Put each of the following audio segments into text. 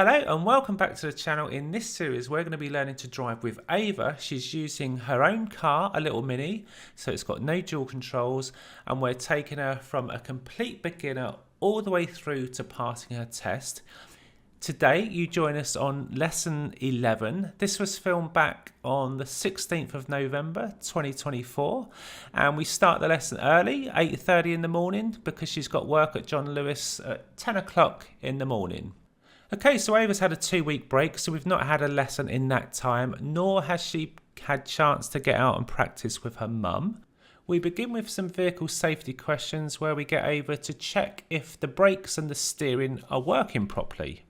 Hello and welcome back to the channel. In this series we're going to be learning to drive with Ava. She's using her own car, a little Mini, so it's got no dual controls, and we're taking her from a complete beginner all the way through to passing her test. Today you join us on lesson 11. This was filmed back on the 16th of November 2024, and we start the lesson early, 8:30 in the morning, because she's got work at John Lewis at 10 o'clock in the morning. Okay, so Ava's had a 2-week break, so we've not had a lesson in that time, nor has she had chance to get out and practice with her mum. We begin with some vehicle safety questions where we get Ava to check if the brakes and the steering are working properly.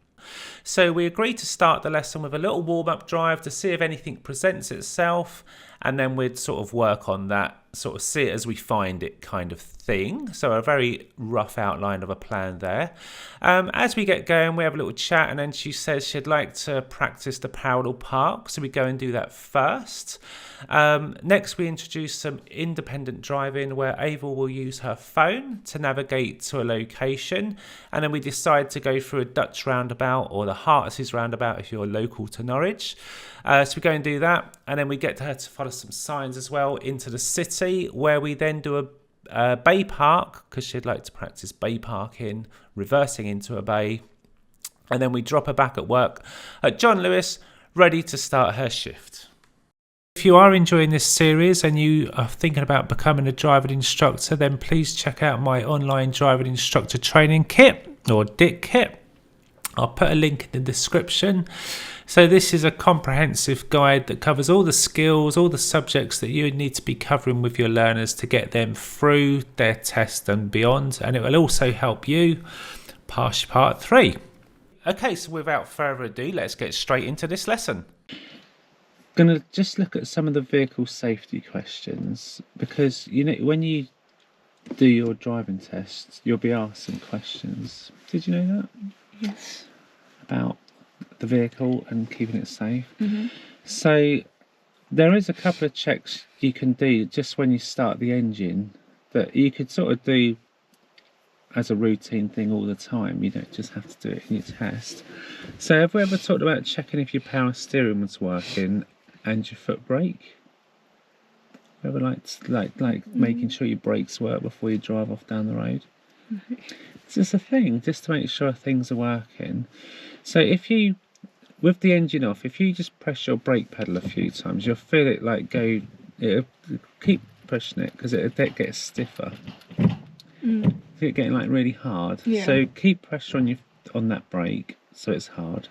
So we agree to start the lesson with a little warm-up drive to see if anything presents itself, and then we'd sort of work on that, sort of see it as we find it kind of thing. So a very rough outline of a plan there. As we get going, we have a little chat, and then she says she'd like to practice the parallel park, so we go and do that first. Next we introduce some independent driving where Ava will use her phone to navigate to a location, and then we decide to go through a Dutch roundabout or the Heartsease roundabout if you're local to Norwich. So we go and do that, and then we get her to follow some signs as well into the city, where we then do a bay park, because she'd like to practice bay parking, reversing into a bay, and then we drop her back at work at John Lewis, ready to start her shift. If you are enjoying this series and you are thinking about becoming a driving instructor, then please check out my online driving instructor training kit, or DIT kit. I'll put a link in the description. So this is a comprehensive guide that covers all the skills, all the subjects that you need to be covering with your learners to get them through their test and beyond, and it will also help you pass part 3. Okay, so without further ado, let's get straight into this lesson. I'm going to just look at some of the vehicle safety questions, because you know when you do your driving test you'll be asked some questions. Did you know that? Yes. About the vehicle and keeping it safe. Mm-hmm. So there is a couple of checks you can do just when you start the engine that you could sort of do as a routine thing all the time. You don't just have to do it in your test. So have we ever talked about checking if your power steering was working and your foot brake? Ever like making sure your brakes work before you drive off down the road? Mm-hmm. It's just a thing, just to make sure things are working. So if you, with the engine off, if you just press your brake pedal a few times, you'll feel it like go, it'll keep pushing it because it'll get stiffer. Mm. It's getting like really hard. Yeah. So keep pressure on that brake so it's hard.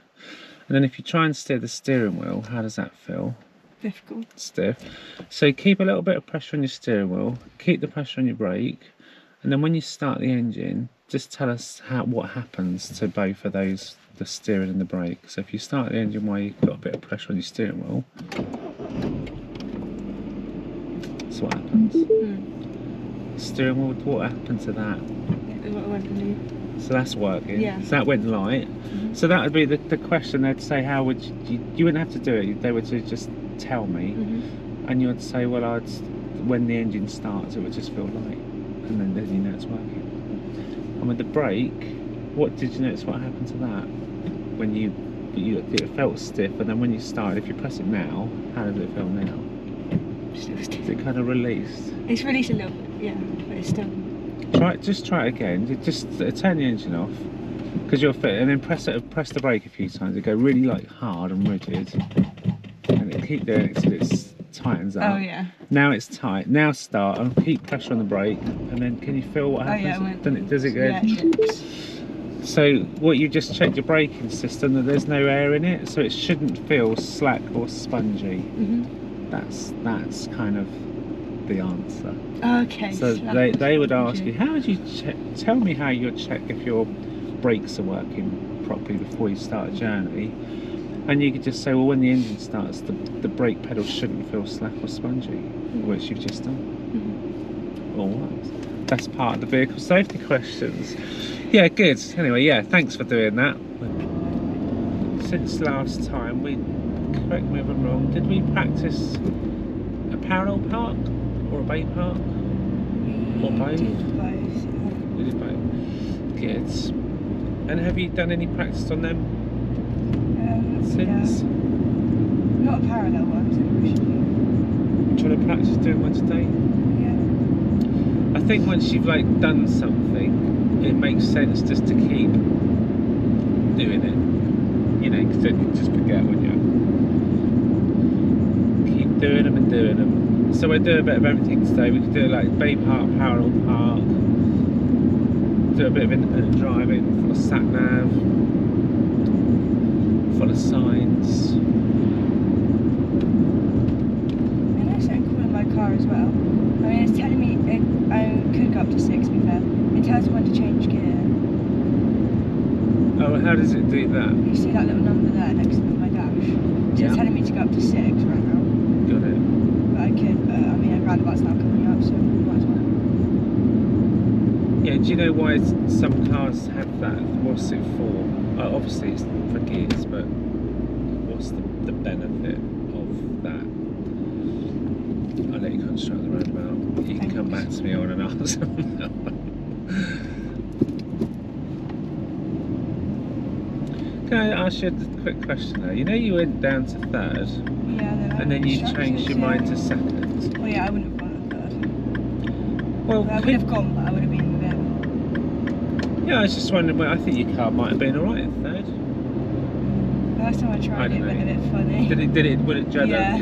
And then if you try and steer the steering wheel, how does that feel? Difficult. Stiff. So keep a little bit of pressure on your steering wheel, keep the pressure on your brake, and then when you start the engine, just tell us what happens to both of those, the steering and the brake. So if you start the engine while you've got a bit of pressure on your steering wheel, that's what happens. Mm. Steering wheel, what happened to that? So that's working. Yeah. So that went light. Mm-hmm. So that would be the question. They'd say, how would you wouldn't have to do it. They would just tell me, Mm-hmm. and you would say, well, when the engine starts, it would just feel light, and then you know it's working. And with the brake, what did you notice? What happened to that? When it felt stiff, and then when you started, if you press it now, how does it feel now? Is it kind of released? It's released a little bit, yeah, but it's still. Just try it again. Just turn the engine off, because you'll fit, and then press the brake a few times. It go really like hard and rigid, and it keep doing it till it tightens up. Oh yeah. Now it's tight. Now start and keep pressure on the brake, and then can you feel what happens? Oh yeah. Does it go? Yeah, it ships. So what you just checked your braking system that there's no air in it, so it shouldn't feel slack or spongy. Mm-hmm. That's kind of the answer. Okay. So they would ask you, how would you check? Tell me how you'd check if your brakes are working properly before you start a journey. And you could just say, well, when the engine starts, the brake pedal shouldn't feel slack or spongy, which you've just done. Mm-hmm. All right. That's part of the vehicle safety questions. Yeah, good. Anyway, yeah, thanks for doing that. Since last time, correct me if I'm wrong, did we practice a parallel park or a bay park? Or both? We did both. Good. And have you done any practice on them? since? Not a parallel one, so we should do. Do you want to practice doing one today? Yeah. I think once you've like done something, it makes sense just to keep doing it. You know, because then you just forget when you keep doing them and doing them. So we're doing a bit of everything today. We could do like Bay Park, parallel park, do a bit of independent driving, full of sat nav, full of signs. And there's something cool in my car as well. I mean, it's telling me I could go up to 6, to be fair. It tells me when to change gear. Oh, how does it do that? You see that little number there next to my dash? So it's telling me to go up to 6 right now. Got it. But I could, I mean, a roundabout's now coming up, so might as well. Yeah, do you know why some cars have that? What's it for? Obviously it's for gears, but what's the benefit of that? I'll let you construct the roundabout. You can come back to me on an answer. Can I ask you a quick question though? You know you went down to third, Yeah, and then you changed your mind to second. Well, yeah, I wouldn't have gone at third. Well, I would have gone, but I would have been a bit. yeah, I was just wondering. Well, I think your car might have been alright at third. The last time I tried it went a bit funny. Did it? Would it juggle? Yeah.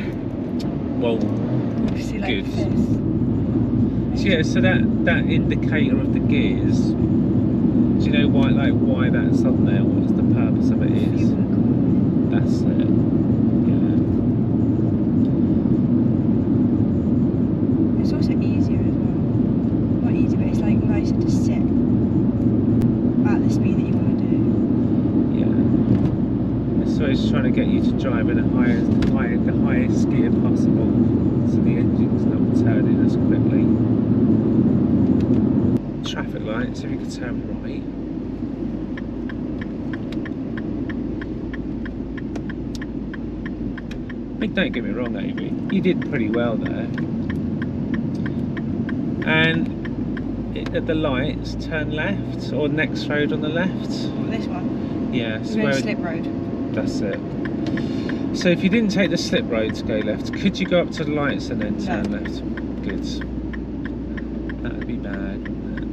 Well, Obviously, like good. fifth. So yeah, so that indicator of the gears. Do you know why that's on there? What's the purpose of it is? That's it. Yeah. It's also easier as well. Not easy, but it's like nicer to sit at the speed that you want to do. Yeah. So it's trying to get you to drive in the highest gear possible, so the engine's not turning as quickly. Traffic lights, if you could turn right. I mean, don't get me wrong, Amy, you did pretty well there. And at the lights, turn left, or next road on the left. This one? Yeah, We're going slip road. That's it. So if you didn't take the slip road to go left, could you go up to the lights and then turn left? Good. That would be bad, wouldn't it?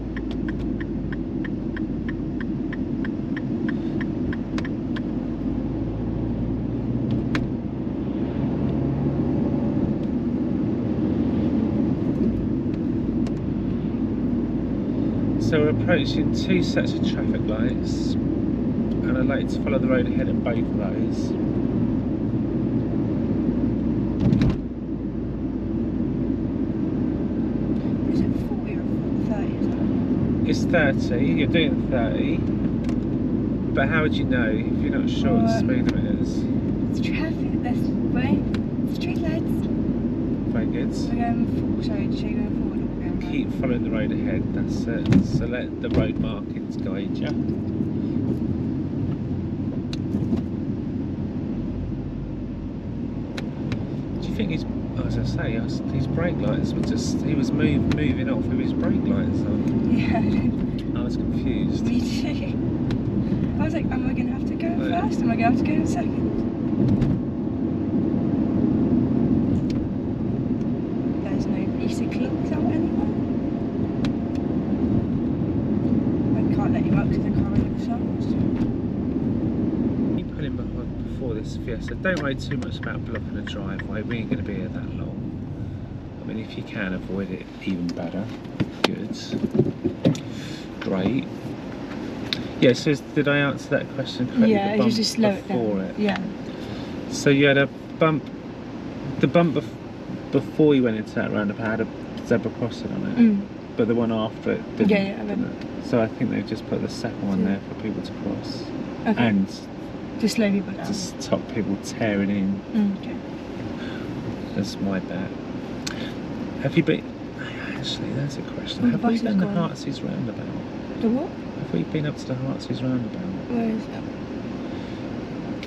So we're approaching 2 sets of traffic lights, and I'd like you to follow the road ahead at both of those. Is it 40 or 30? Is that? It's 30, you're doing 30, but how would you know if you're not sure what the speed limit is? It's traffic this way. Street lights. Very good. We're going forward. Sorry, did you go forward? Keep following the road ahead, that's it. So let the road markings guide you. Do you think as I say, his brake lights were just, he was moving off with his brake lights on? Yeah. I was confused. Me too. I was like, am I going to have to go first? Am I going to have to go second? There's no Lisa clocks out anywhere. I can't let you out because the car looks soft. Keep pulling before this Fiesta. Don't worry too much about blocking the driveway. We ain't going to be here that long. I mean, if you can avoid it, even better. Good. Great. Yeah, so did I answer that question correctly? Yeah, you just slow it down. Yeah. So you had a bump, the bump before you went into that roundabout had a zebra crossing on it, but the one after it didn't. Yeah, I remember. So I think they've just put the second one there for people to cross. Okay. And to slow people down. to stop people tearing in. Okay. That's my bet. Have you been... Actually, that's a question. Well, Have the we bus done is the gone. Heartsease roundabout? The what? Have we been up to the Heartsease roundabout? Where is that?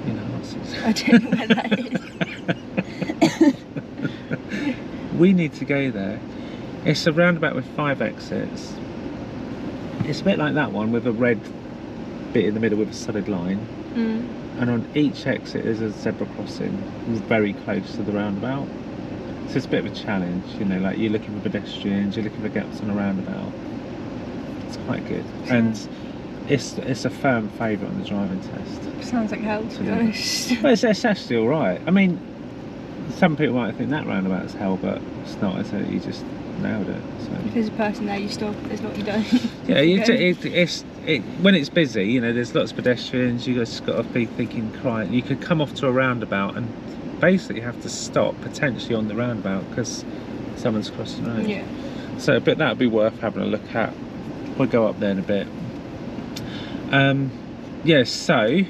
In Heartsease. I don't know where that is. We need to go there. It's a roundabout with 5 exits. It's a bit like that one with a red bit in the middle with a solid line. and on each exit is a zebra crossing very close to the roundabout. So it's a bit of a challenge, you know, like you're looking for pedestrians, you're looking for gaps on a roundabout. It's quite good. And it's a firm favourite on the driving test. Sounds like hell, to be honest. Well, it's actually alright. I mean, some people might think that roundabout's hell, but it's not. I said you just nailed it. So. If there's a person there, you stop. There's not, you don't. Yeah, when it's busy, you know, there's lots of pedestrians. You just got to be thinking, crying. You could come off to a roundabout and basically have to stop potentially on the roundabout because someone's crossing the road. Yeah. So, but that would be worth having a look at. We'll go up there in a bit. Yeah. So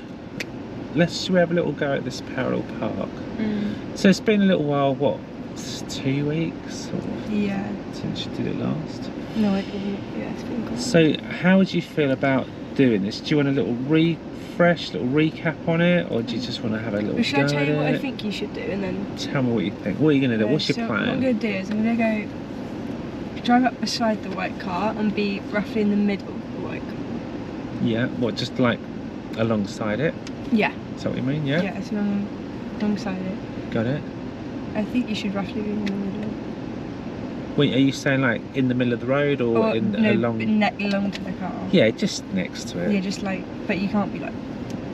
should we have a little go at this parallel park? So it's been a little while. What? 2 weeks? Or Yeah. Since you did it last. No, I didn't. Yeah, it's been gone. So how would you feel about doing this? Do you want a little refresh, little recap on it, or do you just want to have a little Well, should go I tell at you what I it? think you should do, and then Tell me what you think. What are you going to do? What's your so plan? What I'm going to do is I'm going to go drive up beside the white car and be roughly in the middle of the white car. Yeah. What? Just like alongside it? Yeah. Is that what you mean? Yeah. Yeah, it's alongside it. Got it. I think you should roughly be in the middle. Wait, are you saying like in the middle of the road or in no, along? along to the car. Yeah, just next to it. Yeah, just like, but you can't be like.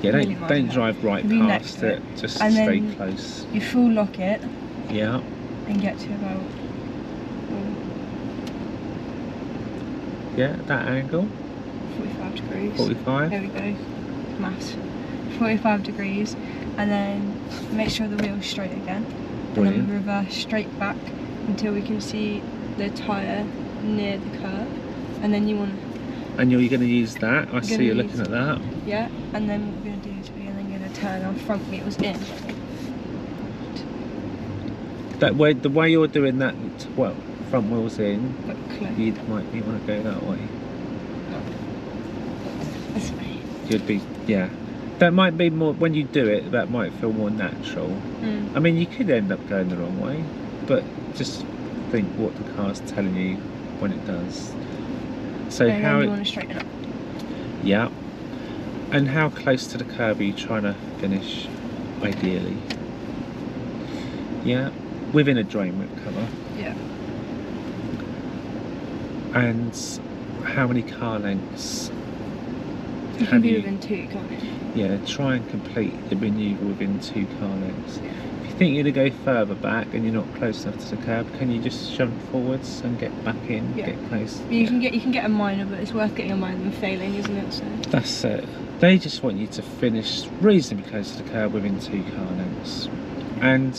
Yeah, really don't drive right Be next past to it. Just And stay then close. You full lock it Yeah. and get to about. Yeah, that angle. 45 degrees. 45. There we go. Maths. 45 degrees, and then make sure the wheel's straight again. Brilliant. And then reverse straight back until we can see the tyre near the curb. And then you want And you're going to use that. I see you're looking at that. yeah, and then what we're going to do is we're then going to turn our front wheels in. That way, the way you're doing that, well, front wheels in, But close. you want to go that way. This way. You'd be, yeah. That might be more, when you do it, that might feel more natural. I mean, you could end up going the wrong way, but just think what the car's telling you when it does. So And how then you want to straighten up. yeah. And how close to the curb are you trying to finish, ideally? Yeah, within a drain whip cover. Yeah. And how many car lengths? You can be within 2, can't you? Yeah, try and complete the manoeuvre within 2 car lengths. If you think you're going to go further back and you're not close enough to the curb, can you just shunt forwards and get back in, Yeah. get close? You can get a minor, but it's worth getting a minor than failing, isn't it? So. That's it. They just want you to finish reasonably close to the curb within 2 car lengths. And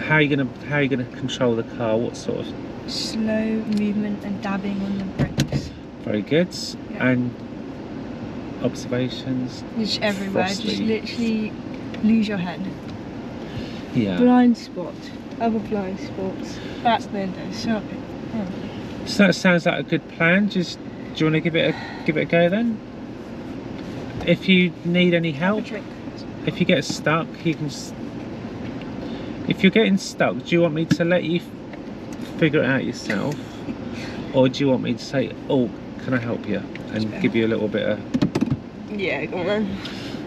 how are you gonna control the car? What sort of Slow movement and dabbing on the brakes. very good. Yeah. And observations. Just everywhere. Frosty. Just literally lose your head. Yeah. Blind spot. Other blind spots. That's the window. So. So that sounds like a good plan. Just do you want to give it a go then? If you need any help, if you get stuck, you can. If you're getting stuck, do you want me to let you figure it out yourself, or do you want me to say, "Oh, can I help you?" and give you a little bit of? Yeah, go on then.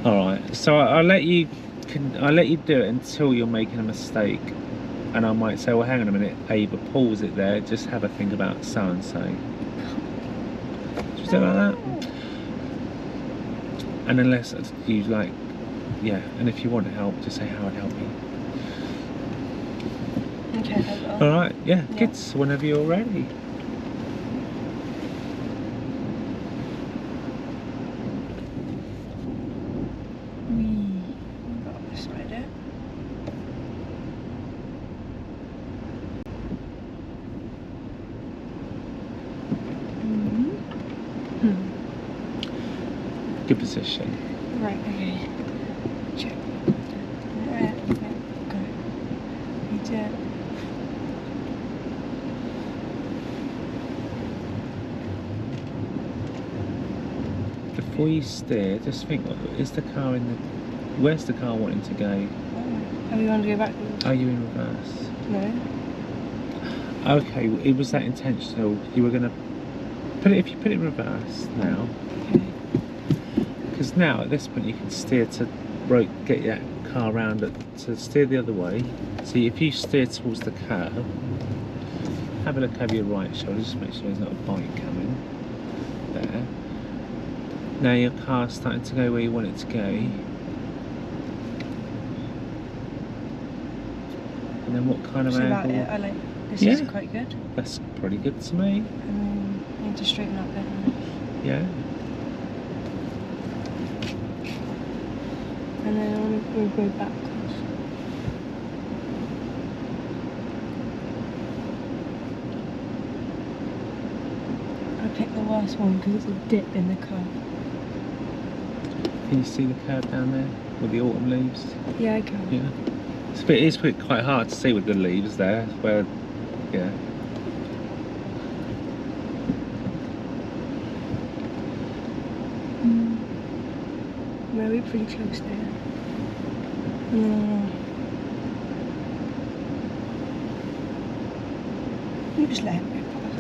All right. So I'll let you do it until you're making a mistake, and I might say, "Well, hang on a minute, Ava, pause it there. Just have a think about so and so." Should we say like that? And unless you like, yeah. And if you want help, just say how I'd help you. Okay, I will. All right. Yeah. Good. So whenever you're ready. Got beside it. Good position. Right, okay. Check. Right, go. Reach it. Before you steer, just think: is the car in the? Where's the car wanting to go? Are we going to go backwards? Are you in reverse? No. Okay. It was that intentional. You were gonna put it. If you put it in reverse now, Okay. because now at this point you can steer to get your car round it to steer the other way. See, if you steer towards the curb, have a look over your right shoulder, just make sure there's not a bike coming. There. Now your car's starting to go where you want it to go. And then what kind of That's angle? about it. I like this. Yeah. Is quite good. That's pretty good to me. And then I need to straighten up there. Yeah. And then we'll go backwards. I picked the worst one because it's a dip in the curve. Can you see the curb down there with the autumn leaves? Yeah, I can. Yeah. It's quite hard to see with the leaves there. Where, yeah. Well, we're pretty close there. You just let him go past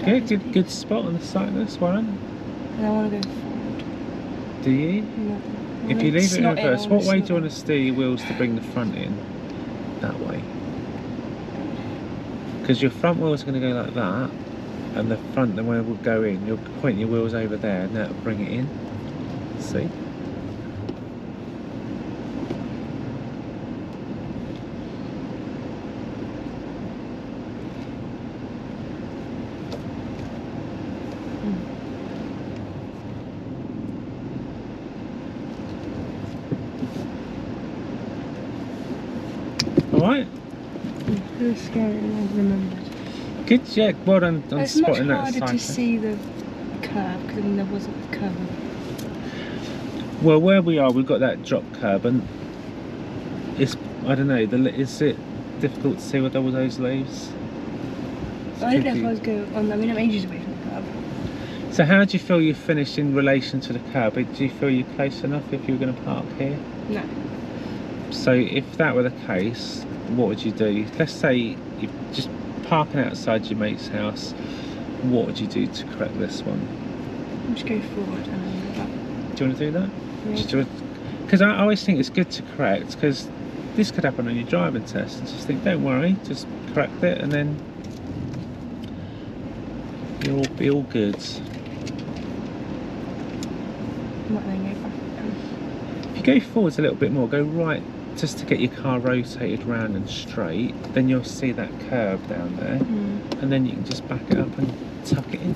it. Just Good spot on the side of this one. And I want to go forward. Do you? No. If you leave it in reverse, what way do you want to steer your wheels to bring the front in? That way. Because your front wheels are going to go like that, and the front then will go in. You'll point your wheels over there, and that'll bring it in. See? Alright. It was scary and I remembered. Good, yeah, well done on It's much spotting that harder side. to see the curve because there wasn't a curve. Well, where we are, we've got that drop curb, and it's, I don't know, is it difficult to see with all those leaves? I didn't know if I was going on. I mean, I'm ages away from the curve. So how do you feel you finished in relation to the curb? Do you feel you're close enough if you were going to park here? No. So if that were the case, what would you do? Let's say you're just parking outside your mate's house. What would you do to correct this one? Just go forward and then go back. Do you want to do that? Yeah. Because I always think it's good to correct, because this could happen on your driving test. And just think, don't worry, just correct it, and then you'll all be all good. Might then go back. If you go forwards a little bit more, go right, just to get your car rotated round and straight, then you'll see that curve down there, and then you can just back it up and tuck it in.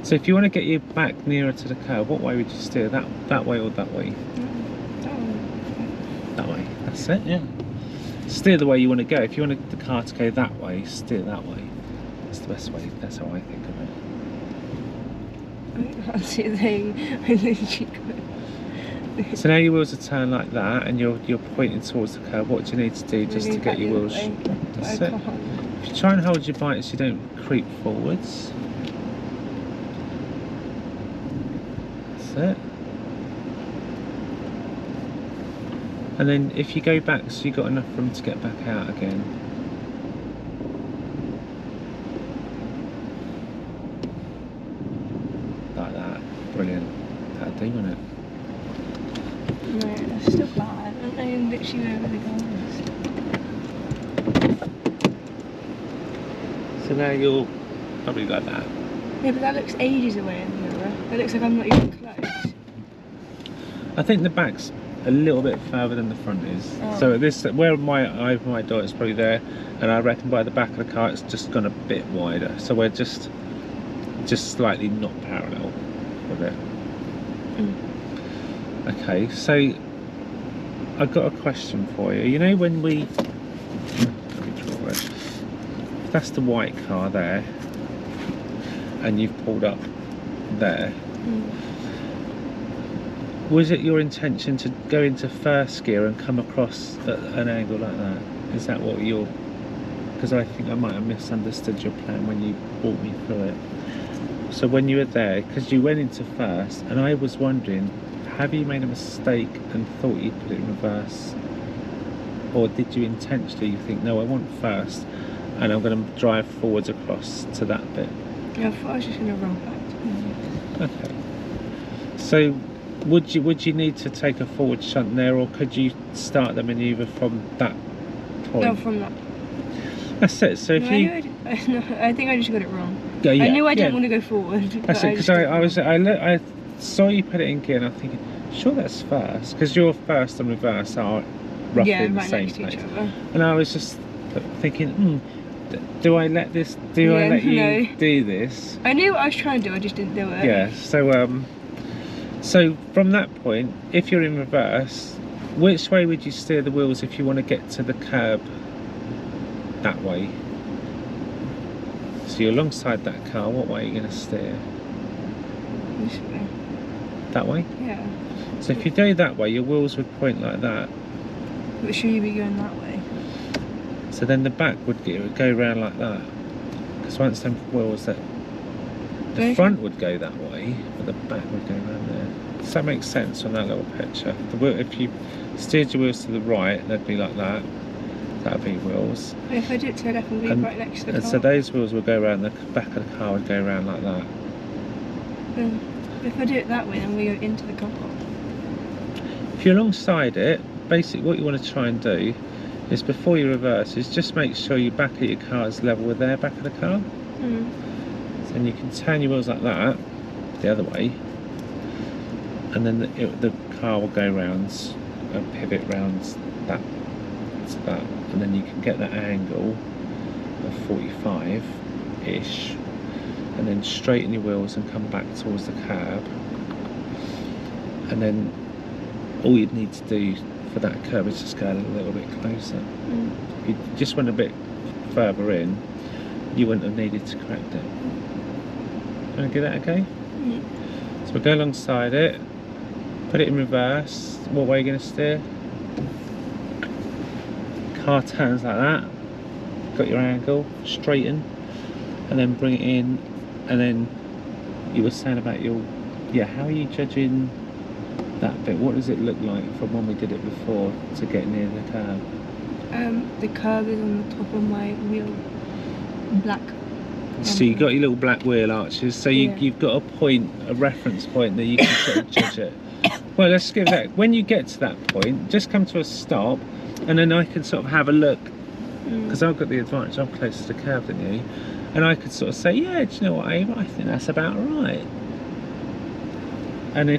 So if you want to get your back nearer to the curve, what way would you steer? That way or that way? That way. That's it, yeah. Steer the way you want to go. If you want the car to go that way, steer that way. That's the best way. That's how I think of it. I can't see a thing. I literally got. So now your wheels are turned like that, and you're pointing towards the curve. What do you need to do just to get your wheels? That's it. If you try and hold your bike so you don't creep forwards. That's it. And then if you go back, so you've got enough room to get back out again. Like that. Brilliant. That'll do, won't it? No, that's still bad. I don't know literally where the goal is. So now you're probably like that. Yeah, but that looks ages away in the mirror. It looks like I'm not even close. I think the back's a little bit further than the front is. Oh. So this, where my dot is probably there, and I reckon by the back of the car it's just gone a bit wider. So we're just slightly not parallel with it. Okay, so I've got a question for you. You know when let me draw it. If that's the white car there, and you've pulled up there, was it your intention to go into first gear and come across at an angle like that? Is that what you're... Because I think I might have misunderstood your plan when you walked me through it. So when you were there, because you went into first, and I was wondering, have you made a mistake and thought you put it in reverse? Or did you intentionally think, no, I want first, and I'm going to drive forwards across to that bit? Yeah, I thought I was just going to roll back. Okay. So would you need to take a forward shunt there, or could you start the manoeuvre from that point? No, from that. That's it. So if No, you, I think I just got it wrong. yeah, I knew I didn't yeah. want to go forward. That's it, because I saw you put it in gear, and I'm thinking, sure, that's first, because you're first and reverse are roughly yeah, in the right same next to each place. other. And I was just thinking, do I let this? Do I let you do this? I knew what I was trying to do. I just didn't do it. Yeah. So so from that point, if you're in reverse, which way would you steer the wheels if you want to get to the curb? That way. So you're alongside that car. What way are you going to steer? This way. That way? Yeah. So if you go that way, your wheels would point like that. But should you be going that way? So then the back would go around like that. Because once them wheels, that the front would go that way, but the back would go around there. Does that make sense on that little picture? The wheel, if you steered your wheels to the right, they'd be like that. That'd be wheels. But if I do it to the left, and right next to the car. And so those wheels would go around, the back of the car would go around like that. If I do it that way, then we go into the car. If you're alongside it, basically what you want to try and do is, before you reverse, is just make sure your back of your car is level with their back of the car. So then you can turn your wheels like that, the other way, and then the car will go round and pivot round that to that, and then you can get that angle of 45-ish, and then straighten your wheels and come back towards the curb, and then all you'd need to do for that curb is just go a little bit closer. If you just went a bit further in, you wouldn't have needed to correct it. Want to get that okay? So we'll go alongside it, put it in reverse. What way are you going to steer? Car turns like that, got your angle, straighten, and then bring it in. And then you were saying about your, how are you judging that bit? What does it look like from when we did it before to get near the curb? The curb is on the top of my wheel, black. So you got your little black wheel arches, so you've got a reference point that you can sort of judge it. Well, let's give that, when you get to that point, just come to a stop, and then I can sort of have a look, because I've got the advantage, I'm closer to the curb than you, and I could sort of say, yeah, do you know what, Ava, I think that's about right. And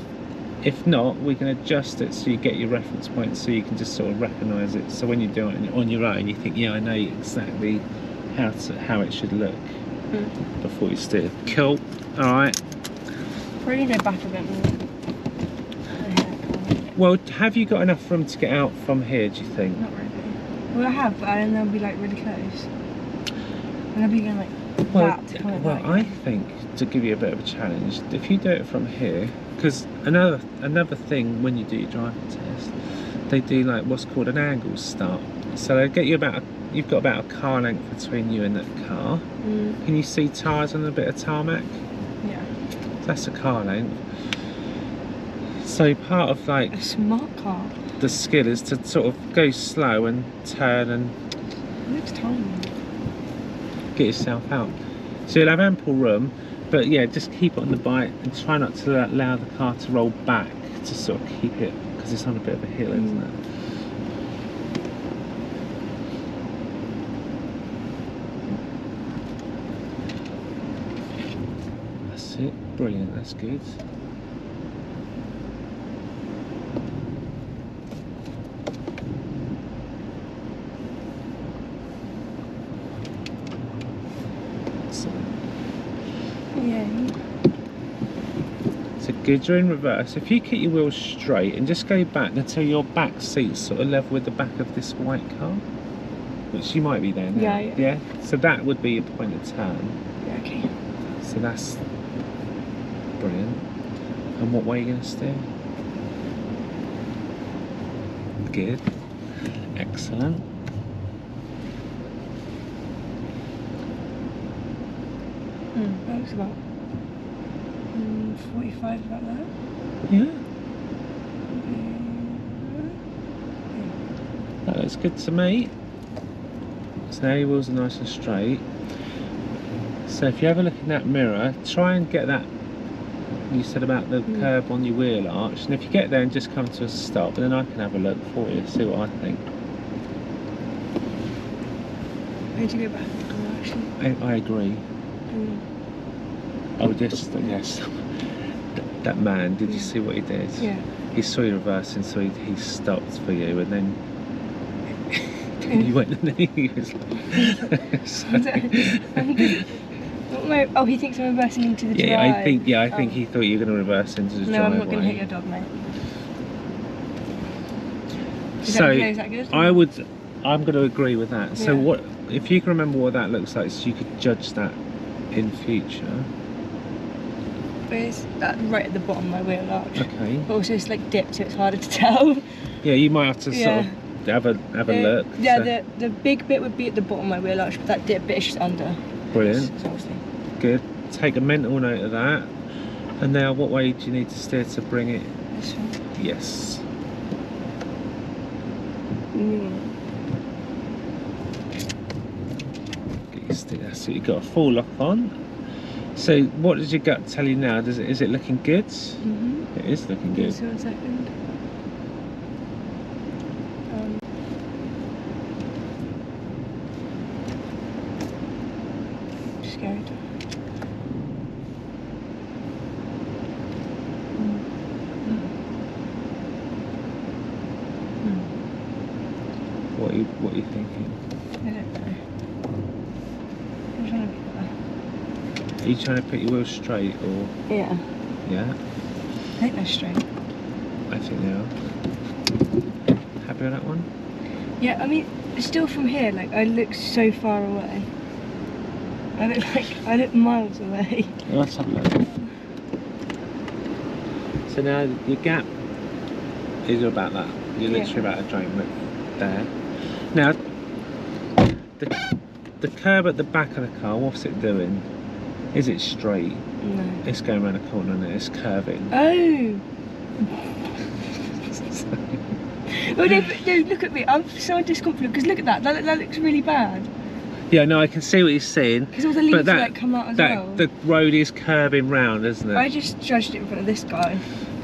if not, we can adjust it so you get your reference point, so you can just sort of recognise it. So when you do it on your own, you think, yeah, I know exactly how it should look before you steer. Cool. All right. Probably go back a bit more. Well, have you got enough room to get out from here, do you think? Not really. Well, I have, but then they'll be like really close. And I'll be going like that. I think, to give you a bit of a challenge, if you do it from here, because another thing when you do your driving test, they do like what's called an angle start. So they get you you've got about a car length between you and that car. Can you see tyres on a bit of tarmac? Yeah. That's a car length. So part of like a smart car, the skill is to sort of go slow and turn and it looks tiny. Get yourself out. So you'll have ample room, but yeah, just keep it on the bike and try not to allow the car to roll back to sort of keep it, because it's on a bit of a hill, isn't it? That's it. Brilliant. That's good. So good, you're in reverse. If you keep your wheels straight and just go back until your back seat's sort of level with the back of this white car, which you might be there now. Yeah. So that would be your point of turn. Yeah, okay. So that's brilliant. And what way are you going to steer? Good. Excellent. That looks about 45, about that. Yeah. That looks good to me. So now your wheels are nice and straight. So if you have a look in that mirror, try and get that you said about the curb on your wheel arch, and if you get there and just come to a stop, then I can have a look for you, see what I think. Where'd you go back? I agree. Oh, yes. That man, did you see what he did? Yeah. He saw you reversing, so he stopped for you, and then you went and then he was like... Oh, he thinks I'm reversing into the drive. I think he thought you were going to reverse into the driveway. No, I'm not going to hit your dog, mate. Is that good? I'm going to agree with that. So what, if you can remember what that looks like, so you could judge that in future. It's right at the bottom of my wheel arch. Okay. But also it's like dipped, so it's harder to tell. Yeah, you might have to sort of have a look. Yeah, so. the big bit would be at the bottom of my wheel arch, but that dip bit is just under. Brilliant. Good. Take a mental note of that. And now, what way do you need to steer to bring it? This one. Yes. Get your steer. So you've got a full lock on. So, what does your gut tell you now? Is it looking good? It is looking good. Just 1 second. Scared. What are you thinking? I don't know. I'm trying to be better. Are you trying to put your wheels straight or? Yeah. Yeah. I think they're straight. I think they are. Happy with that one? Yeah, I mean, still from here, like, I look so far away. I look miles away. Well, let's have a look. So now your gap is about that. You're literally about a drain width there. Now, the curb at the back of the car, what's it doing? Is it straight? No. It's going around a corner and it's curving. Oh! Well, no, look at me. I'm so disconfident because look at that. That looks really bad. Yeah, no, I can see what you're saying. Because all the leaves like come out as well. The road is curving round, isn't it? I just judged it in front of this guy.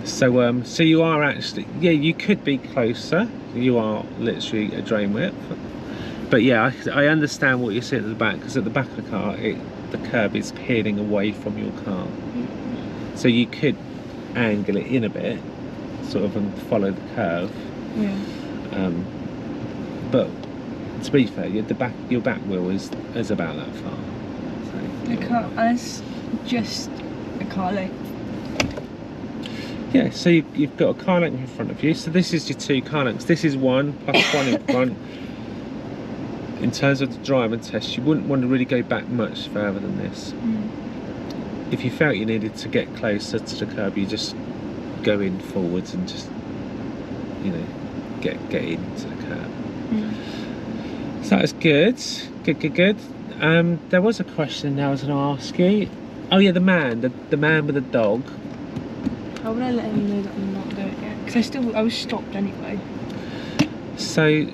So, so you are actually, yeah, you could be closer. You are literally a drain width. But yeah, I understand what you're saying at the back, because at the back of the car, the curb is peeling away from your car. So you could angle it in a bit, sort of, and follow the curve. Yeah. But to be fair, your back wheel is about that far. So That's just a car length. Yeah, so you've got a car length in front of you. So this is your 2 car lengths. This is 1 plus 1 in front. In terms of the driving test, you wouldn't want to really go back much further than this. If you felt you needed to get closer to the curb, you just go in forwards and just, you know, get into the curb. So that was good. Good. There was a question I was going to ask you. Oh yeah, the man with the dog. How would I let him know that I'm not doing it? Because I was stopped anyway. So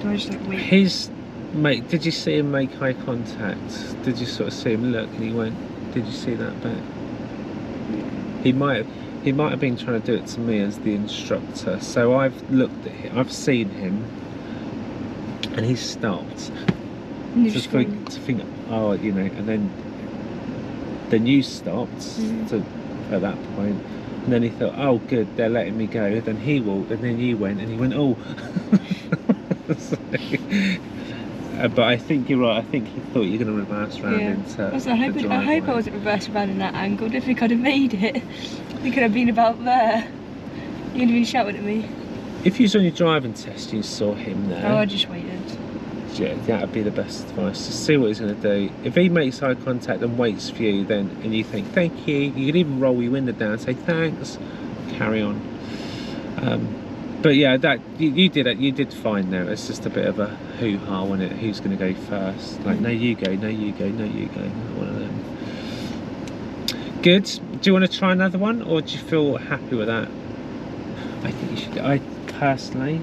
do I just like wait? Did you see him make eye contact? Did you sort of see him look and he went? Did you see that bit? He might have been trying to do it to me as the instructor. So I've looked at him, I've seen him, and he stopped. And to think, oh, you know, and then you stopped at that point, and then he thought, oh good, they're letting me go. Then he walked, and then you went, and he went, oh. So, but I think you're right. I think he thought you were going to reverse round into I hope I wasn't reversed round in that angle. I don't think I'd have made it. I think I'd have been about there. You'd have been shouting at me. If you was on your driving test and you saw him there, oh, I just waited. Yeah, that would be the best advice. Just see what he's going to do. If he makes eye contact and waits for you, then and you think thank you, you can even roll your window down and say thanks. Carry on. But yeah, that you did it. You did fine there. It's just a bit of a hoo-ha, wasn't it? Who's going to go first? Like, no, you go. No, you go. No, you go. One of them. Good. Do you want to try another one, or do you feel happy with that? I think you should. I personally,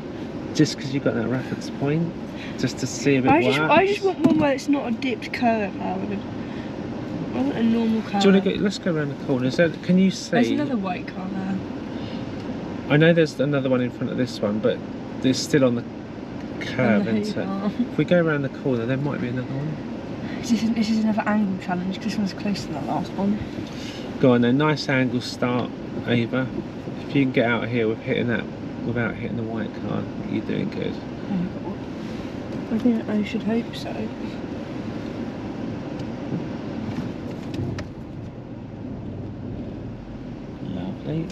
just because you've got that reference point, just to see a bit more. I just want one where it's not a dipped curve, Howard. I want a normal car. Do you want to go? Let's go around the corner. Can you see? There's another white car there. I know there's another one in front of this one, but there's still on the curve, isn't it? If we go around the corner, there might be another one. This is another angle challenge because this one's closer than that last one. Go on then, nice angle start, Ava. If you can get out of here with hitting that without hitting the white car, you're doing good. I think I should hope so. Lovely.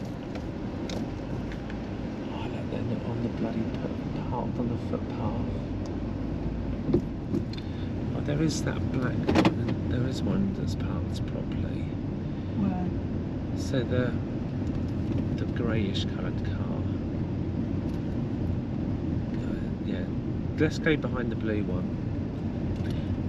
Oh, look, they're not on the bloody parked on the footpath. Oh, there is that black one, and there is one that's parked properly. Where? So the greyish coloured car. Yeah, let's go behind the blue one.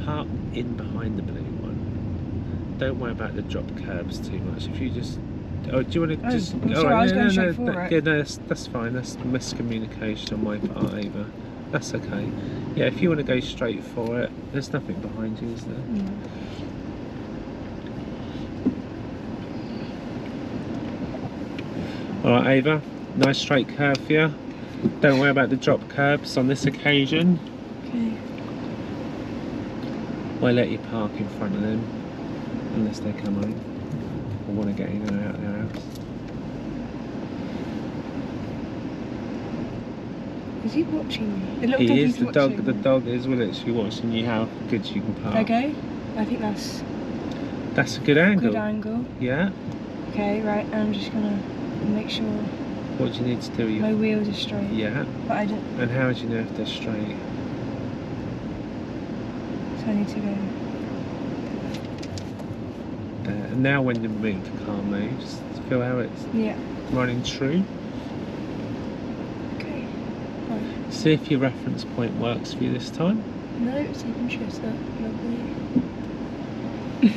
Park in behind the blue one. Don't worry about the drop curbs too much. If you just, do you want to just? I'm sorry, I was going straight for it. Yeah, no, that's fine. That's miscommunication on my part, Ava. That's okay. Yeah, if you want to go straight for it, there's nothing behind you, is there? No. Alright, Ava, nice straight curve for you. Don't worry about the drop curbs on this occasion. Okay. We'll let you park in front of them, unless they come home or want to get in and out of their house. Is he watching me? The little He dog is, is the watching dog, the me. dog is literally watching you how good you can park. Okay. I think that's That's a good angle. good angle. Yeah. Okay, right, and I'm just gonna make sure What do you need to do? my wheels are straight. Yeah. But I don't, And how do you know if they're straight? so I need to go. And now when the car moves, feel how it's Yeah. running true. Okay. Right. See if your reference point works for you this time. No, it's even just that. Lovely.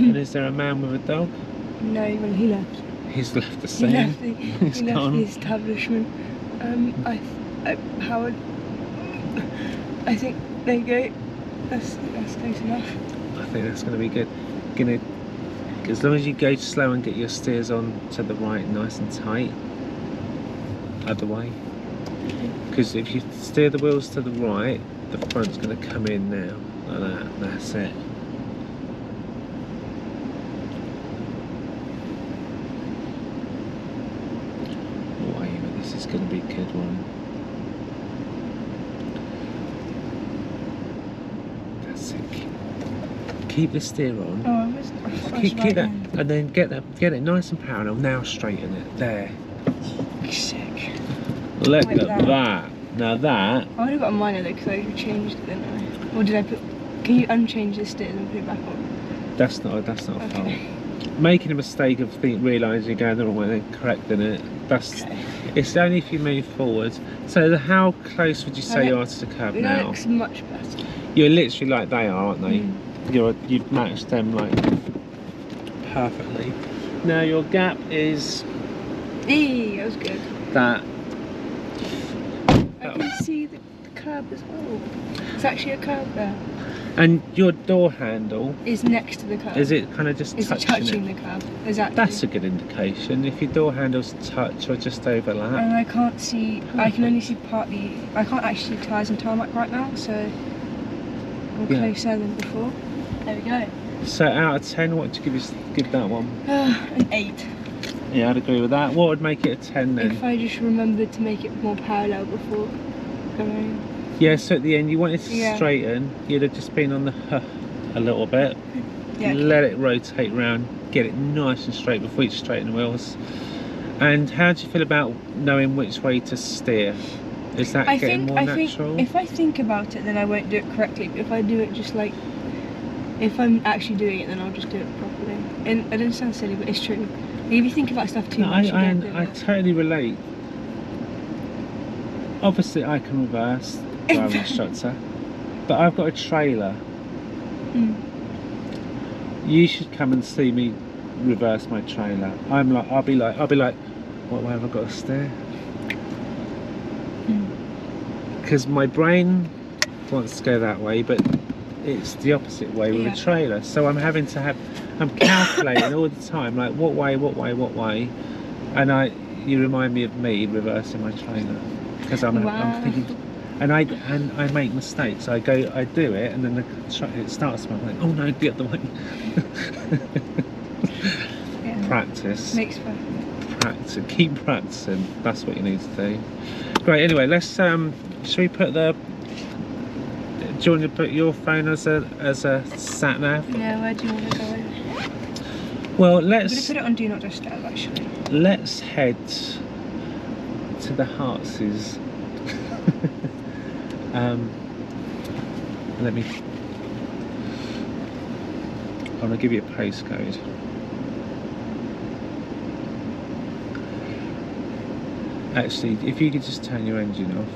And is there a man with a dog? No, well, he left. He's left the He scene. left the, He's he left gone. the establishment. Howard, I think there you go. That's close enough. I think that's going to be good. As long as you go slow and get your steers on to the right, nice and tight. Other way. Because if you steer the wheels to the right, the front's going to come in now. Like that. That's it. Oh, Ava, this is going to be a good one. That's it. Keep the steer on. Oh, I was Keep right that, hand. and then get it nice and parallel. Now straighten it. There. Sick. Look Like at that. that. Now that. I would have got a minor though because I changed it, didn't I? Or did I put? Can you unchange the steers and put it back on? That's not a Okay. fault. Making a mistake of realising you're going the wrong way and correcting it. That's. Okay. It's only if you move forward. So how close would you say you are to the curb That now? looks much better. You're literally like they are, aren't they? Mm. You've matched them like perfectly. Now your gap is That was good. that. I can see the curb as well. It's actually a curb there. And your door handle, Is next to the curb. is it kind of just Is it touching touching it? the curb? Exactly. That's a good indication. If your door handles touch or just overlap. And I can't see. I can only see partly. I can't actually see tyres and tarmac right now, so I'm Yeah. closer than before. There we go. So out of 10, what would you give that one? An 8. Yeah, I'd agree with that. What would make it a 10 then? If I just remembered to make it more parallel before going. Yeah, so at the end you wanted to Yeah. straighten, you'd have just been on the a little bit. Yeah. Let it rotate round, get it nice and straight before you straighten the wheels. And how do you feel about knowing which way to steer? Is that getting more natural? If I think about it, then I won't do it correctly. But if I do it just like, if I'm actually doing it, then I'll just do it properly. And I don't sound silly, but it's true. If you think about stuff too No, much, you don't do I it. totally relate. Obviously I can reverse, driver instructor, but I've got a trailer. Mm. You should come and see me reverse my trailer. I'll be like, what way have I got to steer? Because my brain wants to go that way, but it's the opposite way with Yeah. a trailer. So I'm having to have I'm calculating all the time, like what way, and you remind me of me reversing my trainer, because I'm thinking, and I make mistakes. I do it, and then it starts. I'm like, oh no, the other way. Yeah. Practice. Makes fun. Practice. Keep practicing. That's what you need to do. Great. Anyway, let's. Should we put the? Do you want to put your phone as a sat nav? Yeah. Where do you want to go? Well, I'm let's. gonna put it on Do Not Disturb actually. Let's head to the Heartses. Let me. I'm gonna give you a postcode. Actually, if you could just turn your engine off.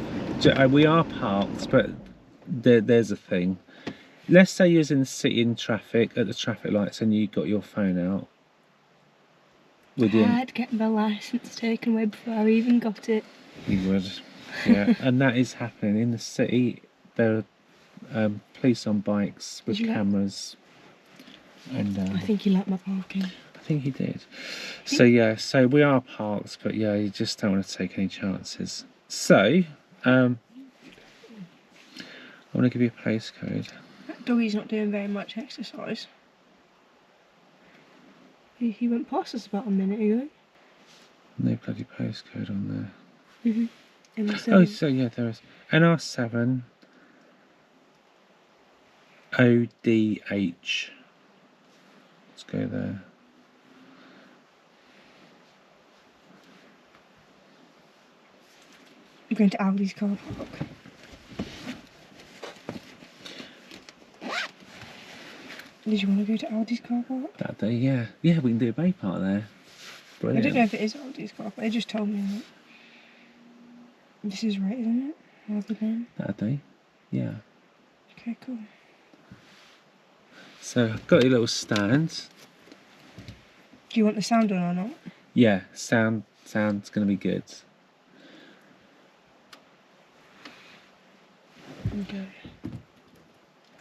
We are parked, but there's a thing. Let's say you're in the city in traffic at the traffic lights and you got your phone out. I'd get my licence taken away before I even got it. You would, yeah. And that is happening in the city. There are police on bikes with cameras. And I think he liked my parking. I think he did. So yeah, so we are parked, but yeah, you just don't want to take any chances. So, I want to give you a postcode. That doggy's not doing very much exercise. He went past us about a minute ago. No bloody postcode on there. NR7. Oh, so yeah, there is. NR7 ODH. Let's go there. I'm going to Aldi's car park. Did you want to go to Aldi's car park? That day, yeah. Yeah, we can do a bay park there. Brilliant. I don't know if it is Aldi's car park. They just told me that. This is right, isn't it? Rather than... That day, yeah. Okay, cool. So, I've got your little stand. Do you want the sound on or not? Yeah, sound's going to be good. Okay.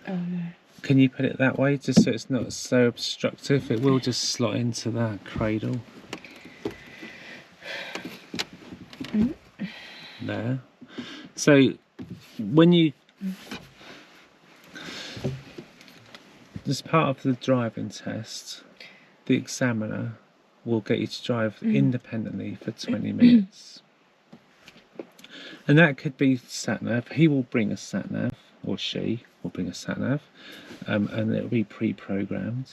Oh no. Can you put it that way, just so it's not so obstructive? It will just slot into that cradle. There. So, when you... As part of the driving test, the examiner will get you to drive independently for 20 minutes. And that could be sat-nav. He will bring a sat-nav, or she will bring a sat-nav, and it'll be pre-programmed.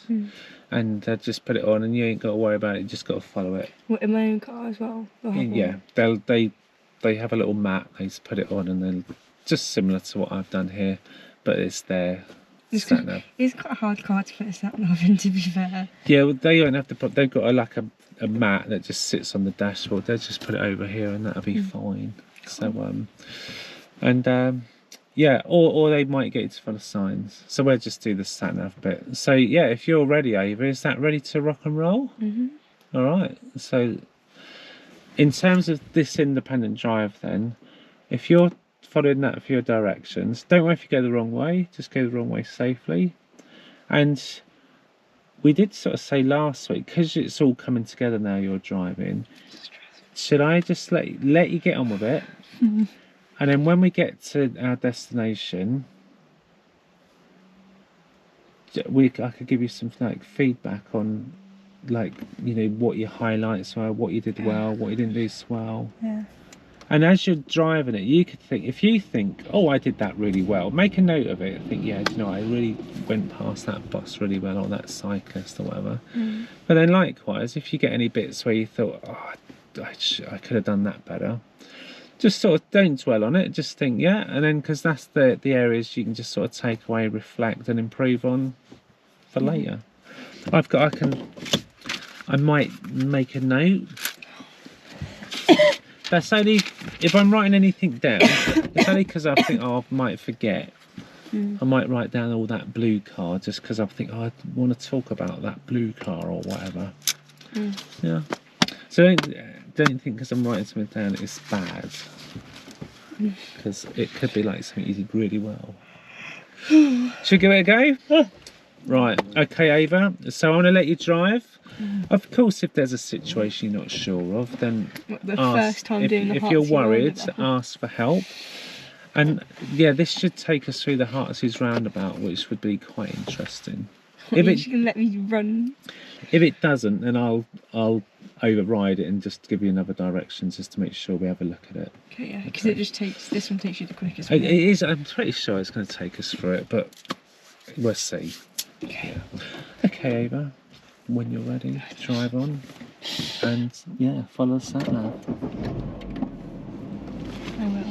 And just put it on, and you ain't got to worry about it. You just got to follow it. What, in my own car as well? Yeah, they have a little map. They just put it on, and then just similar to what I've done here, but it's their sat-nav. It's quite a hard car to put a sat-nav in, to be fair. Yeah, well, they don't have to put. They've got a mat that just sits on the dashboard. They'll just put it over here, and that'll be fine. So yeah, or they might get you to follow signs. So we'll just do the sat nav bit. So yeah, if you're ready, Ava, is that ready to rock and roll? All right. So in terms of this independent drive, then, if you're following that for your directions, don't worry if you go the wrong way. Just go the wrong way safely. And we did sort of say last week, because it's all coming together now. You're driving. Should I just let you get on with it? And then when we get to our destination, I could give you some feedback on, what your highlights were, what you did well, what you didn't do so well. Yeah. And as you're driving it, you could think, if you think, oh, I did that really well, make a note of it. Think, yeah, I really went past that bus really well, or that cyclist or whatever. But then likewise, if you get any bits where you thought, oh, I could have done that better, just sort of don't dwell on it, just think, yeah, and then, because that's the areas you can just sort of take away, reflect and improve on for later. I might make a note. That's only if I'm writing anything down. It's only because I think I might forget. I might write down all that blue car just because I think I want to talk about that blue car or whatever. Yeah. So don't think because I'm writing something down it's bad, because it could be something you did really well. Should we give it a go? Right, okay, Ava. So I'm going to let you drive. Of course, if there's a situation you're not sure of, then The first time doing the if you're Heartsease worried, roundabout. ask for help. And yeah, this should take us through the Heartsease roundabout, which would be quite interesting. You're just gonna let me run? If it doesn't, then I'll override it and just give you another direction just to make sure we have a look at it. Okay, yeah, because this one takes you the quickest. It is. I'm pretty sure it's going to take us through it, but we'll see. Okay. Yeah. Okay, Ava. When you're ready, drive on, and yeah, follow the sat nav. I will.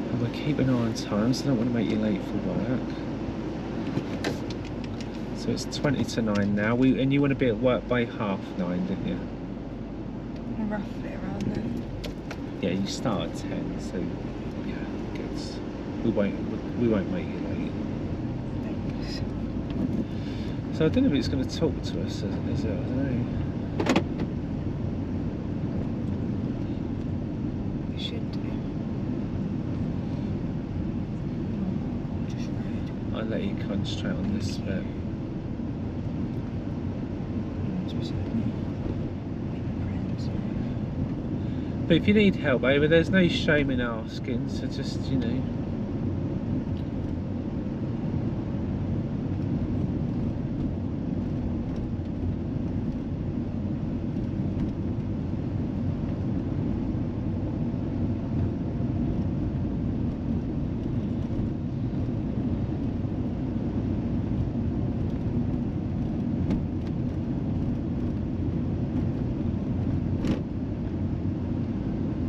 And we'll keep an eye on time, so I don't want to make you late for work. So it's 20 to 9 now. And you want to be at work by 9:30, didn't you? Roughly around then. Yeah, you start at 10, so yeah, good. We won't make you late. Thanks. So I don't know if it's going to talk to us, is it? I don't know. It should do. Just right. I'll let you concentrate on this bit. But if you need help, Ava, there's no shame in asking, so just, you know.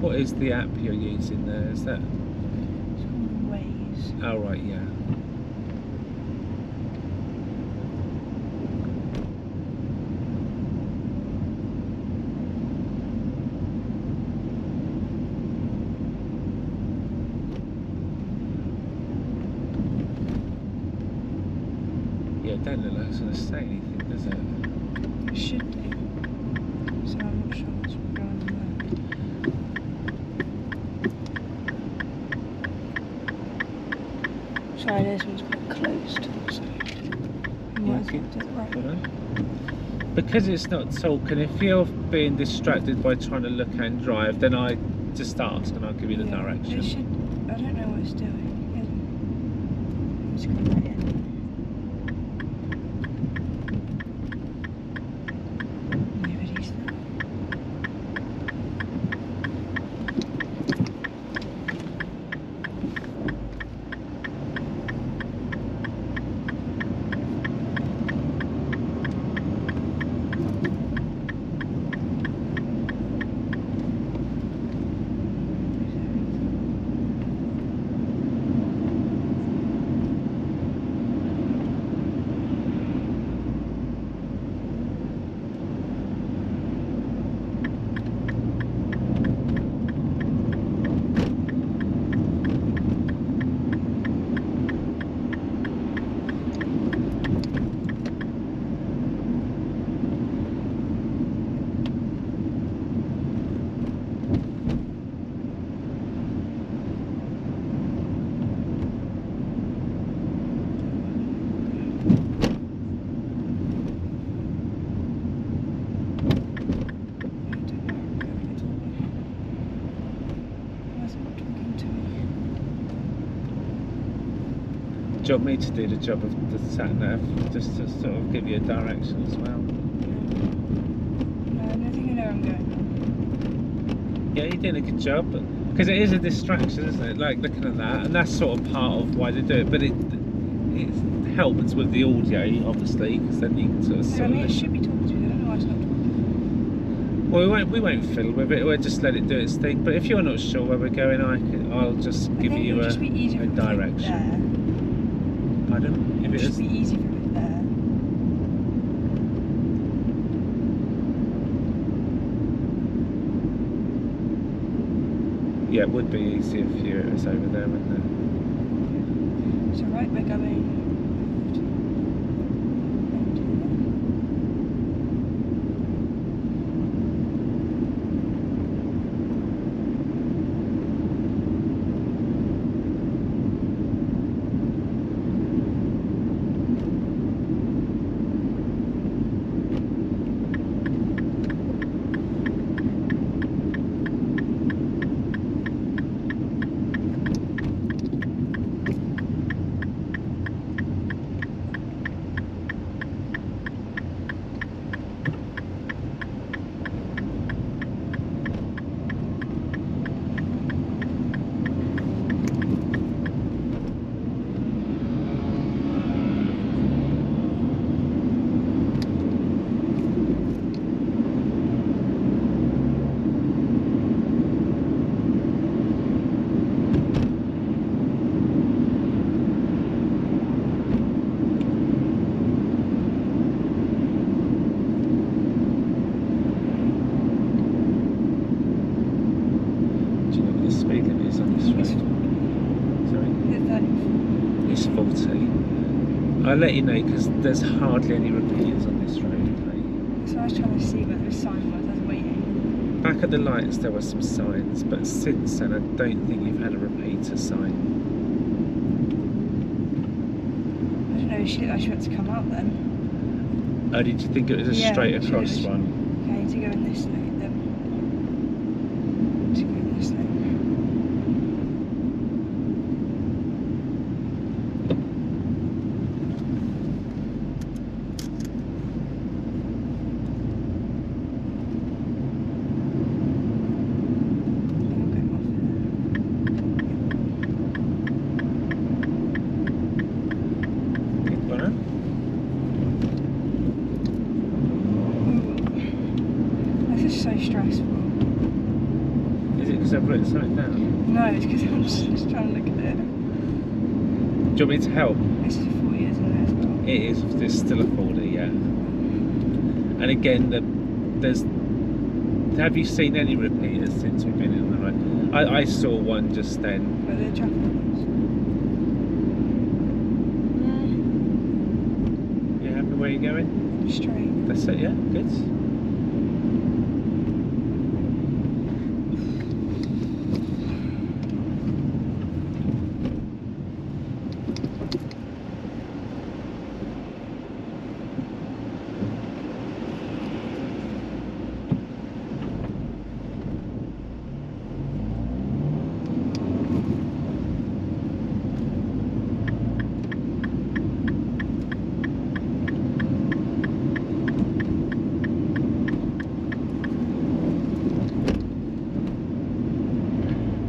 What is the app you're using there? Is that? It's called Ways. Oh, right, yeah. Yeah, it don't look like it's going to say anything, does it? It should do. So I'm not sure what's going on there. Sorry, this one's quite closed. So you might as well do it right. Right. Because it's not talking, if you're being distracted by trying to look and drive, then I just ask and I'll give you the direction. It should. I don't know what it's doing. It's going right in. Nobody's there. Do you want me to do the job of the sat nav, just to sort of give you a direction as well? No, I don't think I know where I'm going. Yeah, you're doing a good job, because it is a distraction, isn't it? Like looking at that, and that's sort of part of why they do it. But it helps with the audio, obviously, because then you can sort of. I mean, it should be talking to me. I don't know why it's not talking. Well, we won't fiddle with it. We'll just let it do its thing. But if you're not sure where we're going, I'll just give you a direction. Pardon? It would just be easy for it there. Yeah, it would be easier if it was over there, wouldn't it? So right, we're going. I'll let you know because there's hardly any repeaters on this road. So I was trying to see where the sign was. I was waiting. Back at the lights there were some signs, but since then I don't think you've had a repeater sign. I don't know, she looked like she had to come out then. Oh, did you think it was a straight across one? Okay, I need to go in this lane then. To go in this lane. So stressful. Is it because I've written something down? No, it's because I'm just trying to look at it. Do you want me to help? This is a 40, isn't it, as well? It is. There's still a 40, yeah. And again, there's. Have you seen any repeaters since we've been in the road? I saw one just then. But they're traffic ones. You happy where you're going? Straight. That's it, yeah? Good.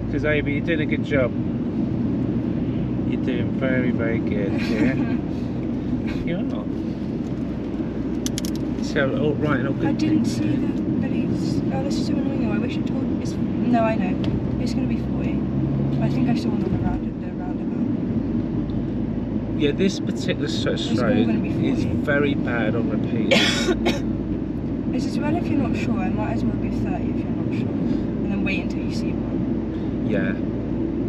Because AVA, you're doing a good job. You're doing very, very good, yeah. You are. So, all right and all good. I didn't see that, but it's. Oh, this is so annoying though. I wish I told. It's, no, I know. It's going to be 40. I think I saw one on the roundabout. Yeah, this particular stretch It's all road gonna be is 40. very bad on repeaters. It's as well if you're not sure. It might as well be 30 if you're not sure. And then wait until you see one. Yeah.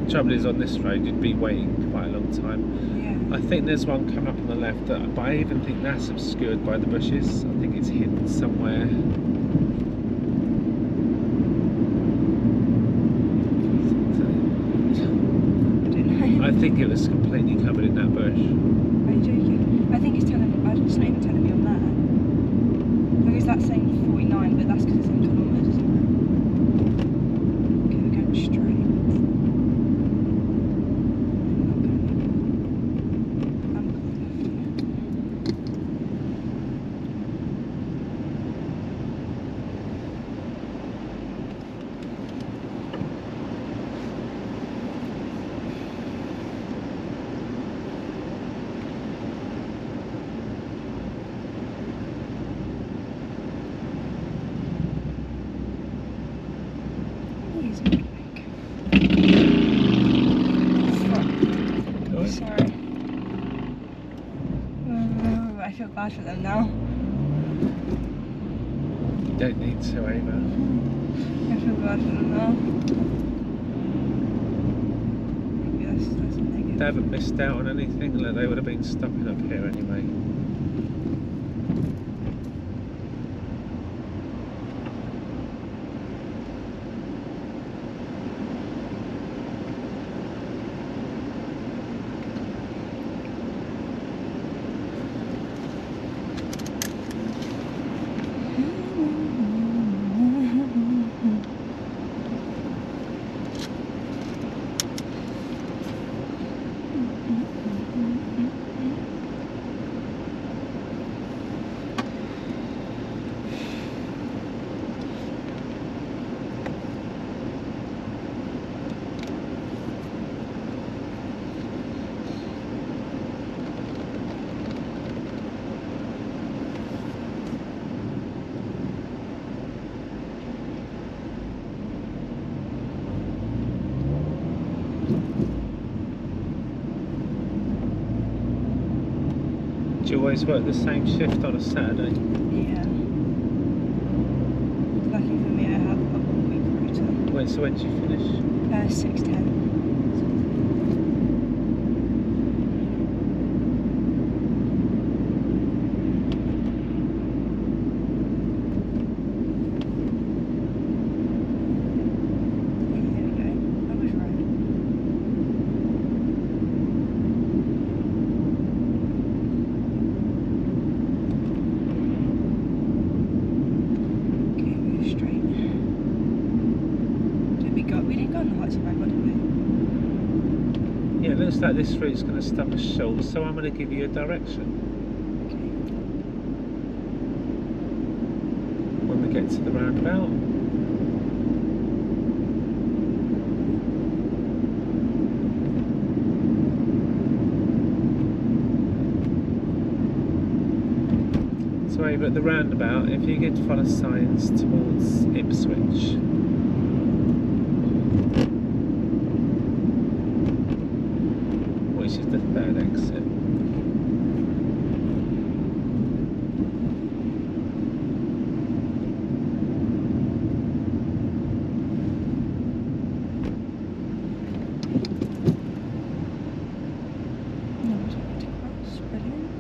Trouble is, on this road you'd be waiting quite a long time. Yeah. I think there's one coming up on the left, but I even think that's obscured by the bushes. I think it's hidden somewhere. I don't know. I think it was completely covered in that bush. Are you joking? I think it's telling me. It's not even telling me on that. Because that's saying 49, but that's because it's in kilometres, isn't it? Okay, we're going straight. Sorry. I feel bad for them now. You don't need to, Ava. I feel bad for them now. Maybe that's something. They haven't missed out on anything, like they would have been stopping up here anyway. Do you always work the same shift on a Saturday? Yeah. Lucky for me, I have a 1 week rota. Wait, so when do you finish? 6:10. the Hartsey Road, did we? Yeah, it looks like this route's going to stop us short, so I'm going to give you a direction. When we get to the roundabout. So over at the roundabout, if you get to follow signs towards Ipswich, which is the third exit. Norwich to cross, brilliant.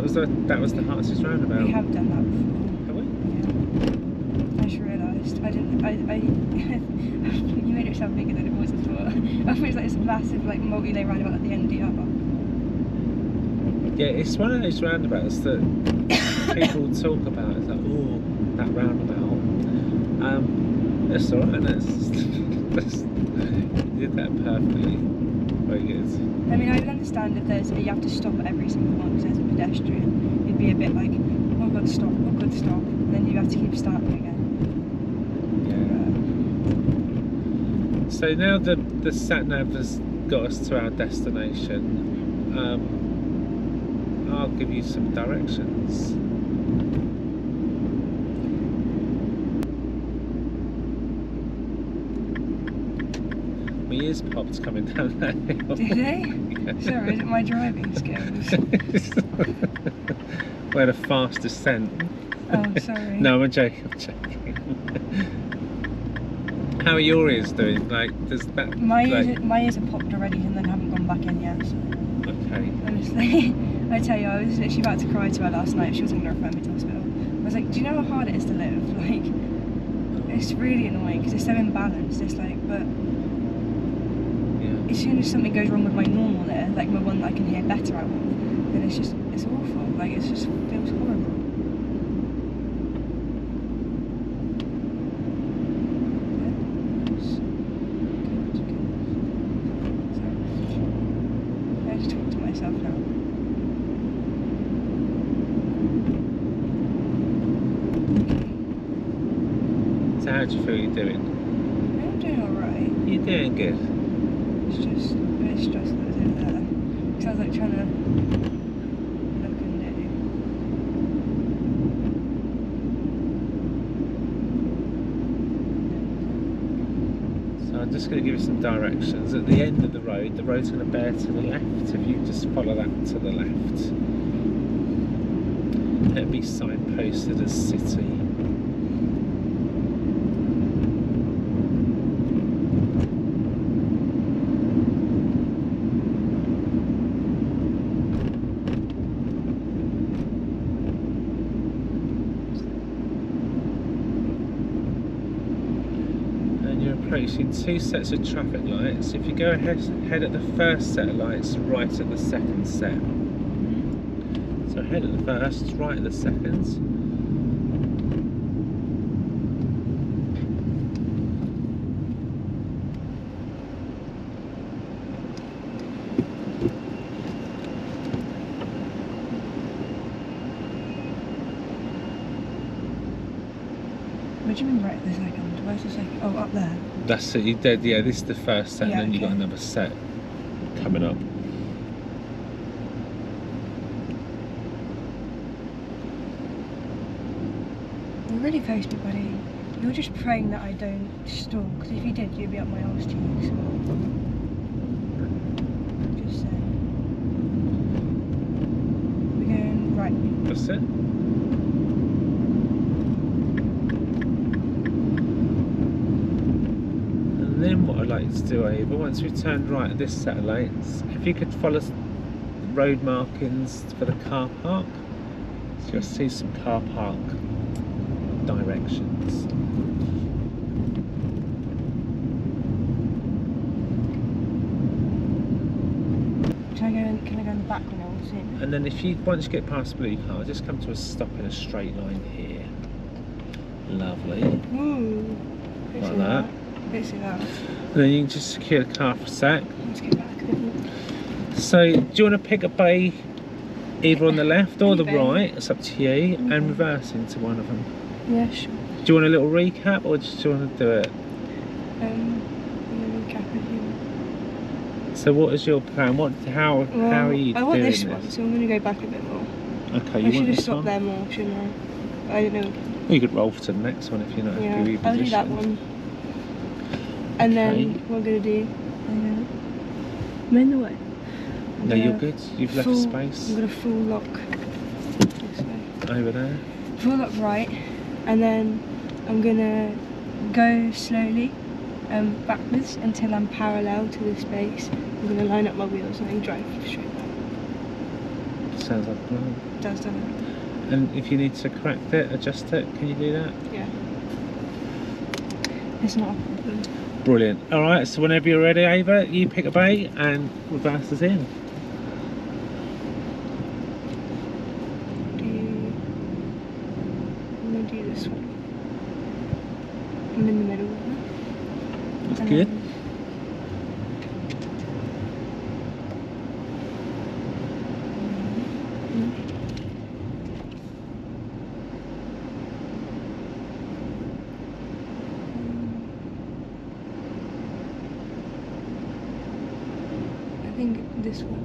So that was the Hartsey's roundabout. We have done that before. Have we? Yeah. I just realised. I didn't. You made it sound bigger than it was, I thought. I thought it was like this massive, like, multi-lane roundabout at the NDR. Yeah, it's one of those roundabouts that people talk about. It's like, oh, that roundabout. That's alright, you did that perfectly. Very good. I mean, I would understand if you have to stop at every single one because there's a pedestrian. It'd be a bit like, oh god, stop, and then you have to keep starting again. Yeah. So now the sat nav has got us to our destination. I'll give you some directions. My ears popped coming down that hill. Did they? Yeah. Sorry, is it my driving skills? We had a fast descent. Oh, sorry. No, I'm joking. How are your ears doing? Like, does that? My ears are popped already and then haven't gone back in yet. So. Okay. Honestly, I tell you, I was literally about to cry to her last night. She wasn't going to refer me to hospital. I was like, do you know how hard it is to live? Like, it's really annoying because it's so imbalanced. It's like, but as soon as something goes wrong with my normal ear, like my one that I can hear better out of, then it's awful. Like, it just feels horrible. I have to talk to myself now. So how do you feel you're doing? I'm doing alright. You're doing good. It's just a bit stressful as in there. Because I was like trying to look and So I'm just going to give you some directions. At the end of the road's going to bear to the left. If you just follow that to the left, it'll be signposted as city. Approaching two sets of traffic lights. If you go ahead at the first set of lights, right at the second set. So ahead at the first, right at the second. What do you mean right at the second? Where's the second? Oh, up there. That's it, you did, yeah, this is the first set, Yeah, and then you've got okay. another set coming up. You're really close to me, buddy. You're just praying that I don't stall, because if you did, you'd be up my arse cheeks. Just saying. We're going right. That's it. And then what I'd like like you to do, Ava, once we've turned right at this set of lights, if you could follow road markings for the car park, so you'll see some car park directions. Can I go in the back when I was in? And then once you get past the blue car, just come to a stop in a straight line here. Lovely. Ooh. Like that. Let's see that. And then you can just secure the car for a sec. Let's get back a bit more. So, do you want to pick a bay either on the left or the Any bay. right? It's up to you. Okay. And reverse into one of them. Yeah, sure. Do you want a little recap or just do you want to do it? Recap with you. So, what is your plan? How are you I want doing this one, so I'm going to go back a bit more. Okay, I you should want have this stopped one? there more, shouldn't I? I don't know. Well, you could roll to the next one if you're not happy with your I'll do that position. one. And then Okay. what I'm going to do, I'm in the way. No, you're good. You've left space I'm going to full lock this way. over there. Full lock right, and then I'm going to go slowly backwards until I'm parallel to the space. I'm going to line up my wheels and then drive straight back. Sounds like a plan. Doesn't it? And if you need to correct it, adjust it, can you do that? Yeah. It's not a problem. Brilliant. Alright, so whenever you're ready, Ava, you pick a bay and reverse us in. I'm going to do this one. I'm in the middle. That's And good. then- I think this one.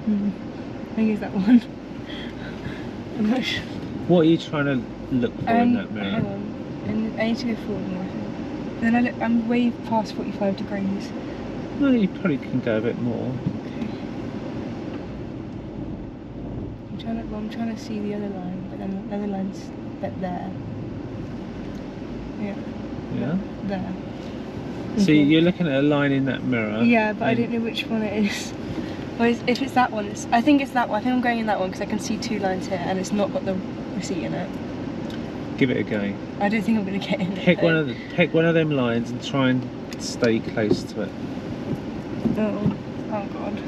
I think it's that one. I'm not sure. What are you trying to look for in that mirror? Hang on. And I need to go forward more. I think. Then I'm way past 45 degrees. Well, you probably can go a bit more. Okay. I'm trying to see the other line, but then the other line's there. Yeah. Yeah? There. So Okay. you're looking at a line in that mirror. Yeah, but I and- don't know which one it is. Or if it's that one, I think it's that one. I think I'm going in that one because I can see two lines here and it's not got the receipt in it. Give it a go. I don't think I'm going to get in it. Pick one of them lines and try and stay close to it. Oh god.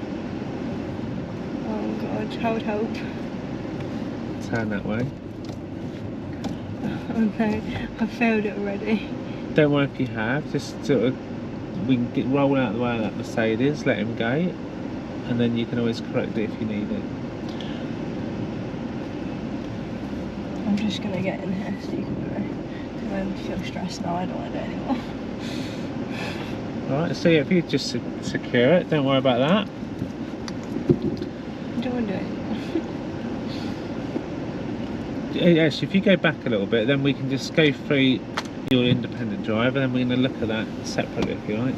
Oh god, how would help? Turn that way. Oh no, I failed it already. Don't worry if you have. Just sort of, we can roll out the way of that Mercedes, let him go, and then you can always correct it if you need it. I'm just going to get in here so you can go. Because I feel stressed now, I don't want to do it anymore. Alright, so yeah, if you just secure it, don't worry about that. I don't want to do it anymore. Yes, if you go back a little bit, then we can just go through your independent drive, and then we're going to look at that separately if you like.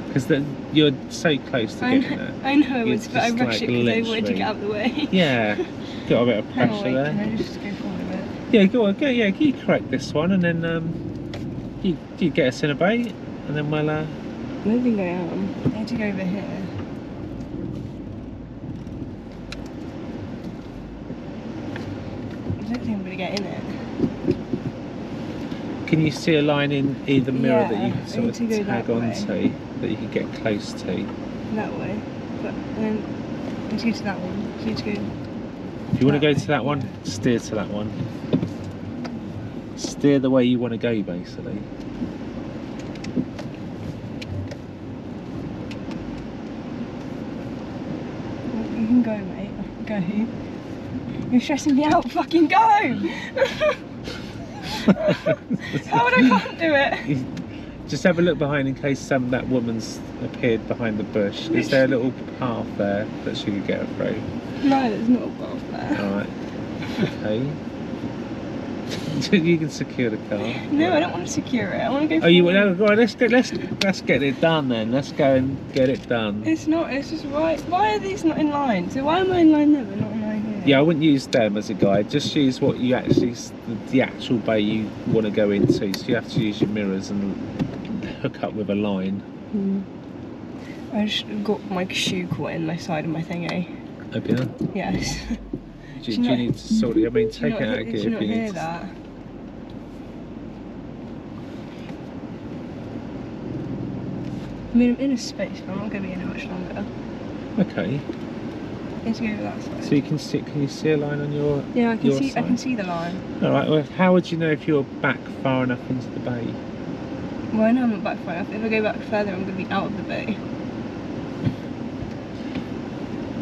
Because you're so close to getting there. I know I You're was, but I just, rushed like, it because I wanted to literally- get out of the way. Yeah, got a bit of Hang pressure on, wait, there. can I just go forward a bit? Yeah, go on, yeah, you correct this one, and then you get us in a bay, and then we'll I don't think I am. I need to go over here. I don't think I'm going to get in it. Can you see a line in either mirror that you Yeah, can I sort need of to go tag that onto, that you can get close to? That way. But then I need to go to that one. I need to go. If you want to go That to that one, steer to that one. Steer the way you want to go, basically. You can go, mate. Go. You're stressing me out. Fucking go! How would I can't do it? Just have a look behind in case that woman's appeared behind the bush. Is there a little path there that she could get her through? No, there's not a path there. Alright. Okay. You can secure the car. No, I don't want to secure it. I want to go. Oh, you want? Right, let's get it done then. Let's go and get it done. It's not. It's just why are these not in line? So why am I in line there but not in line here? Yeah, I wouldn't use them as a guide. Just use what you actually, the actual bay you want to go into. So you have to use your mirrors and hook up with a line. I just got my shoe caught in my side of my thingy. Have you? Yes. Do you need to sort it? I mean, take it out of gear if you if you hear need that? to. I mean, I'm in a space, but I'm not going to be in it much longer. Okay. I need to go to that side. So you can see? Can you see a line on your? Yeah, I can your see. side? I can see the line. All right. Well, how would you know if you're back far enough into the bay? Well, I know I'm not back far enough. If I go back further, I'm going to be out of the bay.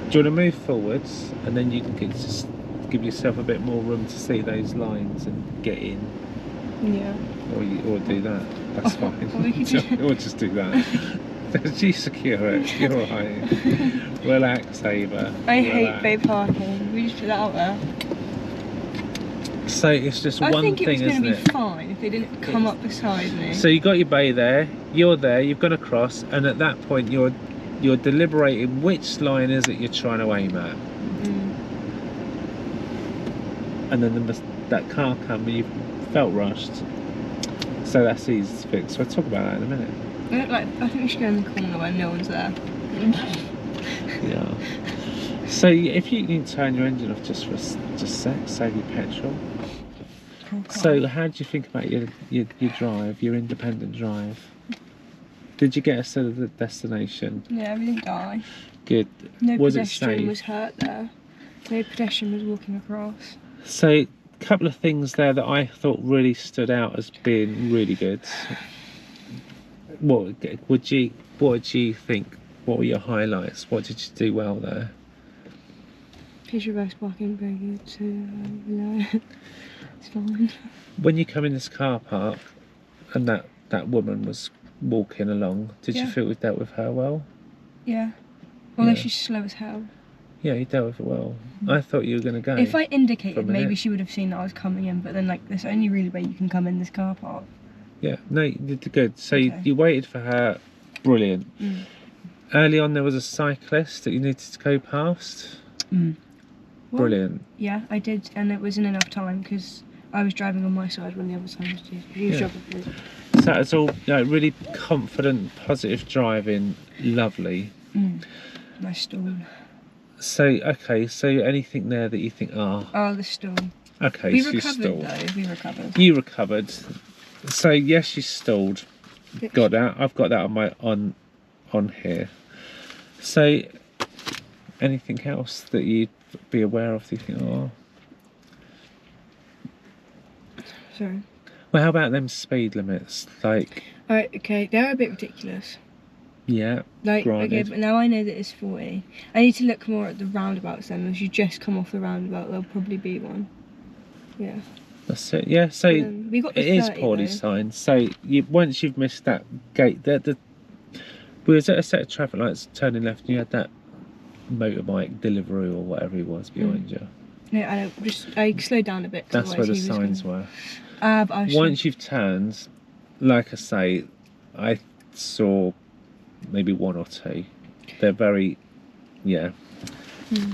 Do you want to move forwards, and then you can just give yourself a bit more room to see those lines and get in? Yeah. Or do that. That's fine. Or we could Or just do that. You secure it. You're alright. Relax, Ava. I hate bay parking. We just put that out there. So it's just one thing, I think it was going to isn't be it? fine if they didn't come up beside me. So you got your bay there. You're there. You've gone across, and at that point you're deliberating which line is it you're trying to aim at. And then that car come and you felt rushed. So that's easy to fix. We'll talk about that in a minute. I think we should go in the corner where no one's there. Yeah. So if you can turn your engine off just for a save your petrol. Okay. So how do you think about your drive, your independent drive? Did you get us to the destination? Yeah, we didn't die. Good. No Was it pedestrian safe? was hurt there. No pedestrian was walking across. So a couple of things there that I thought really stood out as being really good. What did you think? What were your highlights? What did you do well there? Pitch reverse parking very good, so yeah, it's fine. When you come in this car park and that woman was walking along, did you feel we dealt with her well? Yeah. Although Yeah. she's slow as hell. Yeah, you dealt with it well. I thought you were going to go. If I indicated, from maybe here. she would have seen that I was coming in, but then like there's only really way you can come in this car park. Yeah, no, you did good. So Okay. you waited for her. Brilliant. Mm. Early on there was a cyclist that you needed to go past. Well, Brilliant. yeah, I did, and it wasn't enough time because I was driving on my side when the other side was due. She was driving through. So that was all really confident, positive driving, lovely. Nice stall. So, okay, so anything there that you think, Oh, the stall. okay, We so you recovered stalled. though. We recovered. You recovered. So yes, you stalled. But- Got that. I've got that on here. So anything else that you'd be aware of that you think, oh. Sorry. Well, how about them speed limits? Like, Alright, okay, they're a bit ridiculous. yeah, Like, okay, granted. but now I know that it's 40. I need to look more at the roundabouts then. If you just come off the roundabout, there'll probably be one. Yeah. That's it. Yeah, so We got the it is 30 poorly though. signed. So once you've missed that gate, we was at a set of traffic lights turning left, and you had that motorbike Deliveroo or whatever it was behind you. No, I slowed down a bit. 'cause That's where the otherwise he was signs gonna- were. But I Once you've turned, like I say, I saw maybe one or two. They're very, they're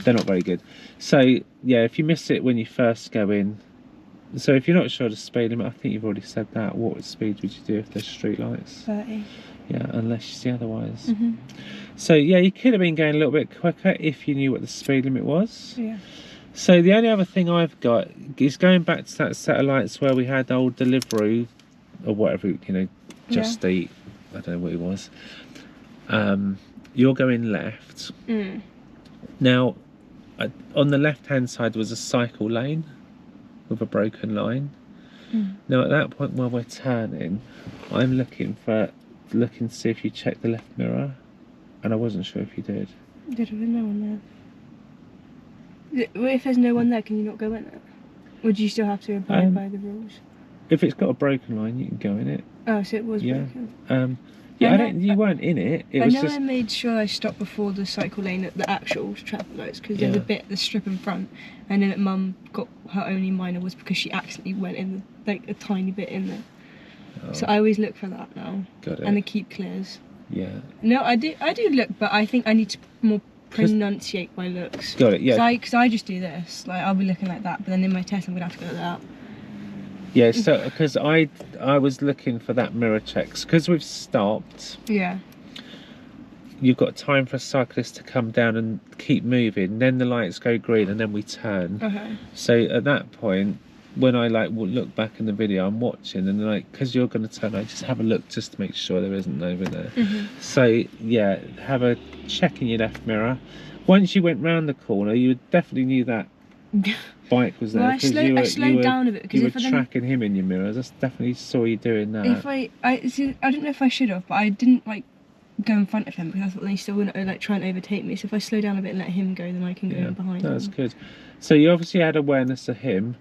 not very good. So yeah, if you miss it when you first go in, so if you're not sure the speed limit, I think you've already said that. What speed would you do if there's street lights? 30. Yeah, unless you see otherwise. Mhm. So yeah, you could have been going a little bit quicker if you knew what the speed limit was. Yeah. So the only other thing I've got is going back to that set of lights where we had old Deliveroo or whatever, Just Eat, I don't know what it was. You're going left. Now, on the left-hand side was a cycle lane with a broken line. Now at that point while we're turning, I'm looking to see if you checked the left mirror, and I wasn't sure if you did. There's no one there. Well, if there's no one there, can you not go in it? Or do you still have to abide by the rules? If it's got a broken line, you can go in it. Oh, so it was Yeah. broken. Yeah, you weren't in it. It I was know just. I made sure I stopped before the cycle lane at the actual traffic lights because there's the strip in front. I know that Mum got her only minor was because she accidentally went in like a tiny bit in there. Oh. So I always look for that now. Got it. And the keep clears. Yeah. No, I do look, but I think I need to more pronunciate my looks. Got it. Yeah. Because I just do this. Like I'll be looking like that, but then in my test I'm gonna have to go like that. Yeah, so because I was looking for that mirror checks because we've stopped. Yeah. You've got time for a cyclist to come down and keep moving. Then the lights go green and then we turn. Okay. So at that point, when I like look back in the video, I'm watching and like because you're going to turn, I just have a look just to make sure there isn't over there. So yeah, have a check in your left mirror. Once you went round the corner, you definitely knew that bike was there. Well, I slowed down a bit because you were tracking him in your mirrors. I definitely saw you doing that. If I don't know if I should have, but I didn't like go in front of him because I thought they still wouldn't like try and overtake me. So if I slow down a bit and let him go, then I can go in behind him. That's good. So you obviously had awareness of him,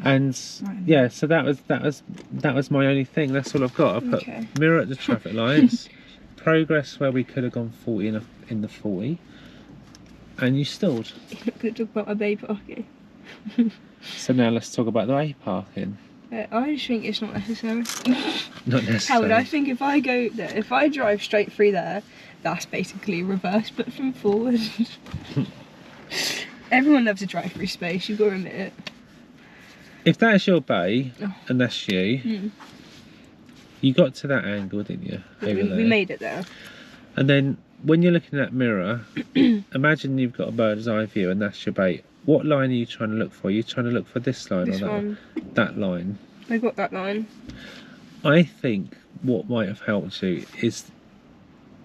and yeah. So that was my only thing. That's all I've got. I put mirror at the traffic lights, progress where we could have gone 40 in the 40, and you stalled. You're not going to talk about my bay parking. So now let's talk about the A parking. I just think it's not necessary. Not necessary. Howard, I think if I go there, if I drive straight through there, that's basically reverse but from forward. Everyone loves a drive-through space, you've got to admit it. If that's your bay and that's you, you got to that angle, didn't you? We made it there. And then when you're looking at that mirror, imagine you've got a bird's eye view and that's your bait. What line are you trying to look for? Are you trying to look for this line or that one? That line. I got that line. I think what might have helped you is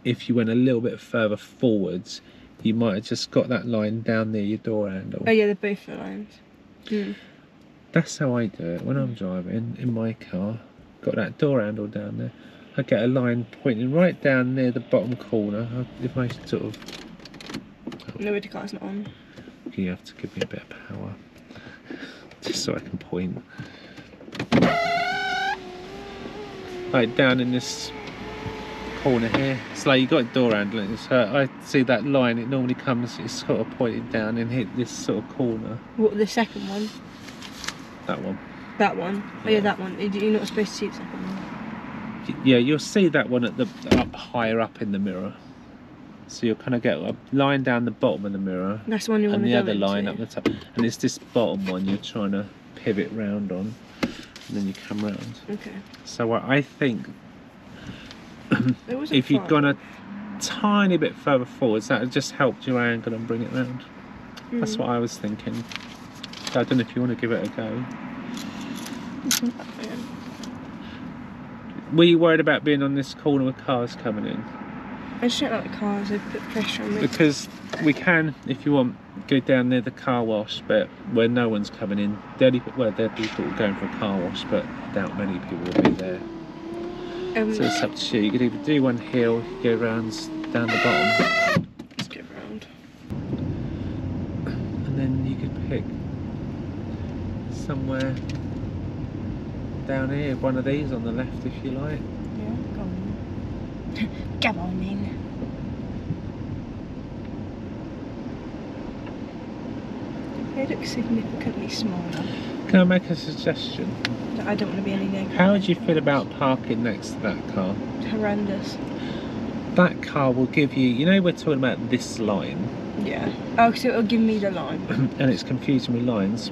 if you went a little bit further forwards, you might have just got that line down near your door handle. Oh yeah, they're both the lines. That's how I do it when I'm driving in my car. Got that door handle down there. I get a line pointing right down near the bottom corner. If I sort of... No, the car's not on. You have to give me a bit of power, just so I can point. Like down in this corner here, it's like you got a door handle. So I see that line. It normally comes. It's sort of pointed down and hit this sort of corner. What, the second one? That one. That one. Oh yeah, that one. You're not supposed to see the second one. Yeah, you'll see that one at the higher up in the mirror. So you'll kind of get a line down the bottom of the mirror. That's the one you want to go into. And the other line up the top. And it's this bottom one you're trying to pivot round on. And then you come round. Okay. So I think if you'd gone a tiny bit further forwards, that would just helped your angle and bring it round. That's what I was thinking. So I don't know if you want to give it a go. Were you worried about being on this corner with cars coming in? I just don't like the cars, they put pressure on me. Because we can, if you want, go down near the car wash bit where no one's coming in. There are people going for a car wash, but I doubt many people will be there. So it's up to you. You could either do one here or you could go round down the bottom. Let's go round. And then you could pick somewhere down here, one of these on the left if you like. Yeah, go on. Come on in. They look significantly smaller. Can I make a suggestion? I don't want to be any negative. How would you feel about parking next to that car? Horrendous. That car will give you, you know we're talking about this line? Yeah. Oh, so it'll give me the line. And it's confusing with lines.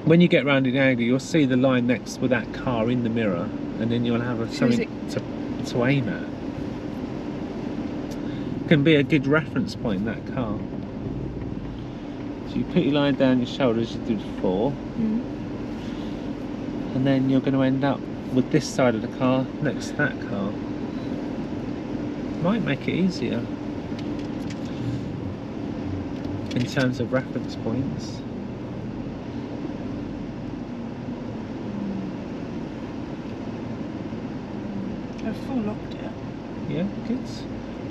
When you get round in the angle, you'll see the line next with that car in the mirror, and then you'll have something to aim at. It can be a good reference point, that car. So you put your line down your shoulder as you did before, and then you're going to end up with this side of the car next to that car. Might make it easier in terms of reference points. I've full locked it. Yeah, good.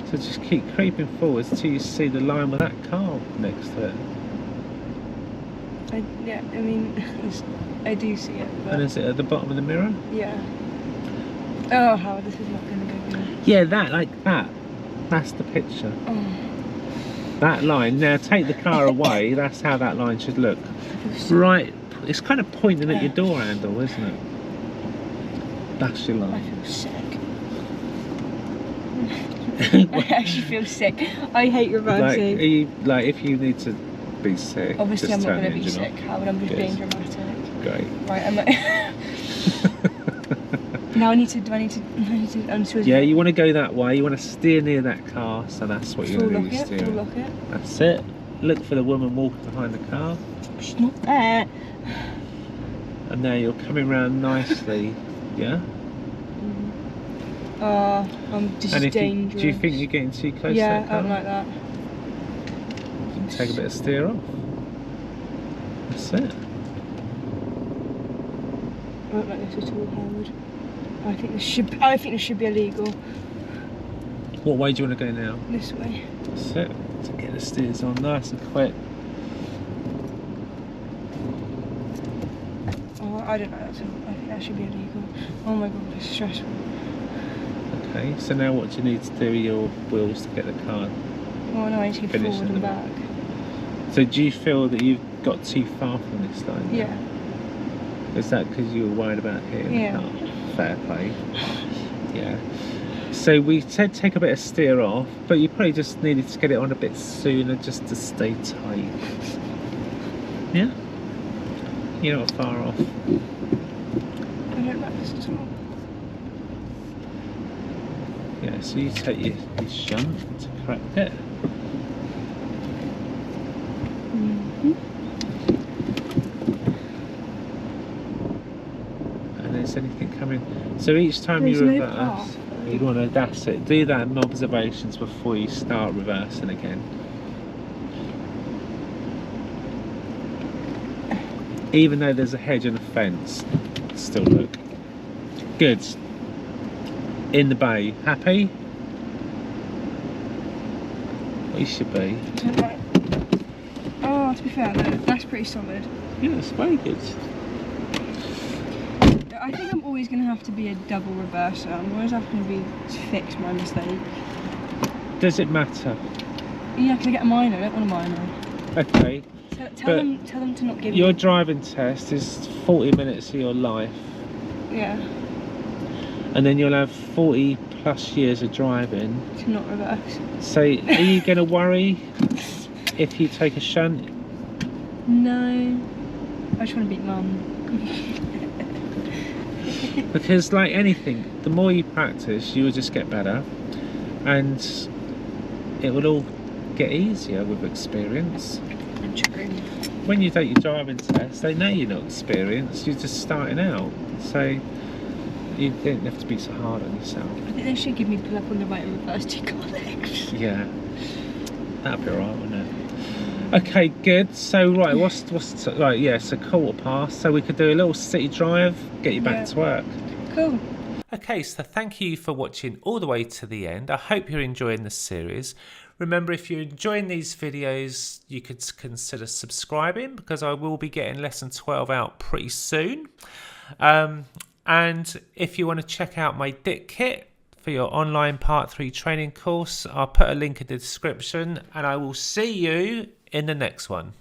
So just keep creeping forwards till you see the line with that car next to it. I mean, I do see it. But... And is it at the bottom of the mirror? Yeah. Oh, Howard, this is not going to go good. Yeah, that, like that. That's the picture. Oh. That line. Now take the car away. That's how that line should look. Right. It's kind of pointing at your door handle, isn't it? That's your line. I feel sick. I actually feel sick. I hate reversing. Like if you need to be sick. Obviously, just I'm not turn going the to be engine sick, off. Howard. I'm just Good. being dramatic. Great. Right, I'm like... Now I need to unswitch. Yeah, you want to go that way. You want to steer near that car, so that's what you're going to do. Full lock it. That's it. Look for the woman walking behind the car. She's not there. And now you're coming round nicely. Yeah. I'm just dangerous. Do you think you're getting too close? Yeah, to that car? I don't like that. Take a bit of steer off. That's it. I don't like this at all, Howard. I think this should be illegal. What way do you want to go now? This way. That's it. To get the steers on nice and quick. Oh, I don't know that at all. I think that should be illegal. Oh my god, it's stressful. Okay, so now what do you need to do with your wheels to get the car? Oh no, I need to go forward and back. So do you feel that you've got too far from this line? Yeah. Is that because you were worried about hitting the car? Fair play. Yeah. So we said take a bit of steer off, but you probably just needed to get it on a bit sooner just to stay tight. Yeah? You're not far off. I don't like this at all. Yeah, so you take your shunt to correct it. Is anything coming? So each time you reverse, you'd want to dash it. Do that in observations before you start reversing again. Even though there's a hedge and a fence, still look. Good. In the bay. Happy? Well, you should be. Oh, to be fair, that's pretty solid. Yeah, it's very good. I think I'm always going to have to be a double reverser. I'm always having to fix my mistake. Does it matter? Yeah, can I get a minor? I don't want a minor. Okay. Tell them to not give your me... driving test is 40 minutes of your life. Yeah. And then you'll have 40 plus years of driving. To not reverse. So are you going to worry if you take a shunt? No. I just want to beat Mum. Because like anything, the more you practice, you will just get better, and it will all get easier with experience. True. When you take your driving test, they know you're not experienced, you're just starting out, so you don't have to be so hard on yourself. I think they should give me pull up on the right and reverse to car legs. Yeah, that'd be alright, wouldn't it? Okay, good. So right, right? Yeah, so quarter past. So we could do a little city drive, get you back to work. Cool. Okay, so thank you for watching all the way to the end. I hope you're enjoying this series. Remember, if you're enjoying these videos, you could consider subscribing, because I will be getting lesson 12 out pretty soon. And if you want to check out my DIT kit for your online Part 3 training course, I'll put a link in the description, and I will see you in the next one.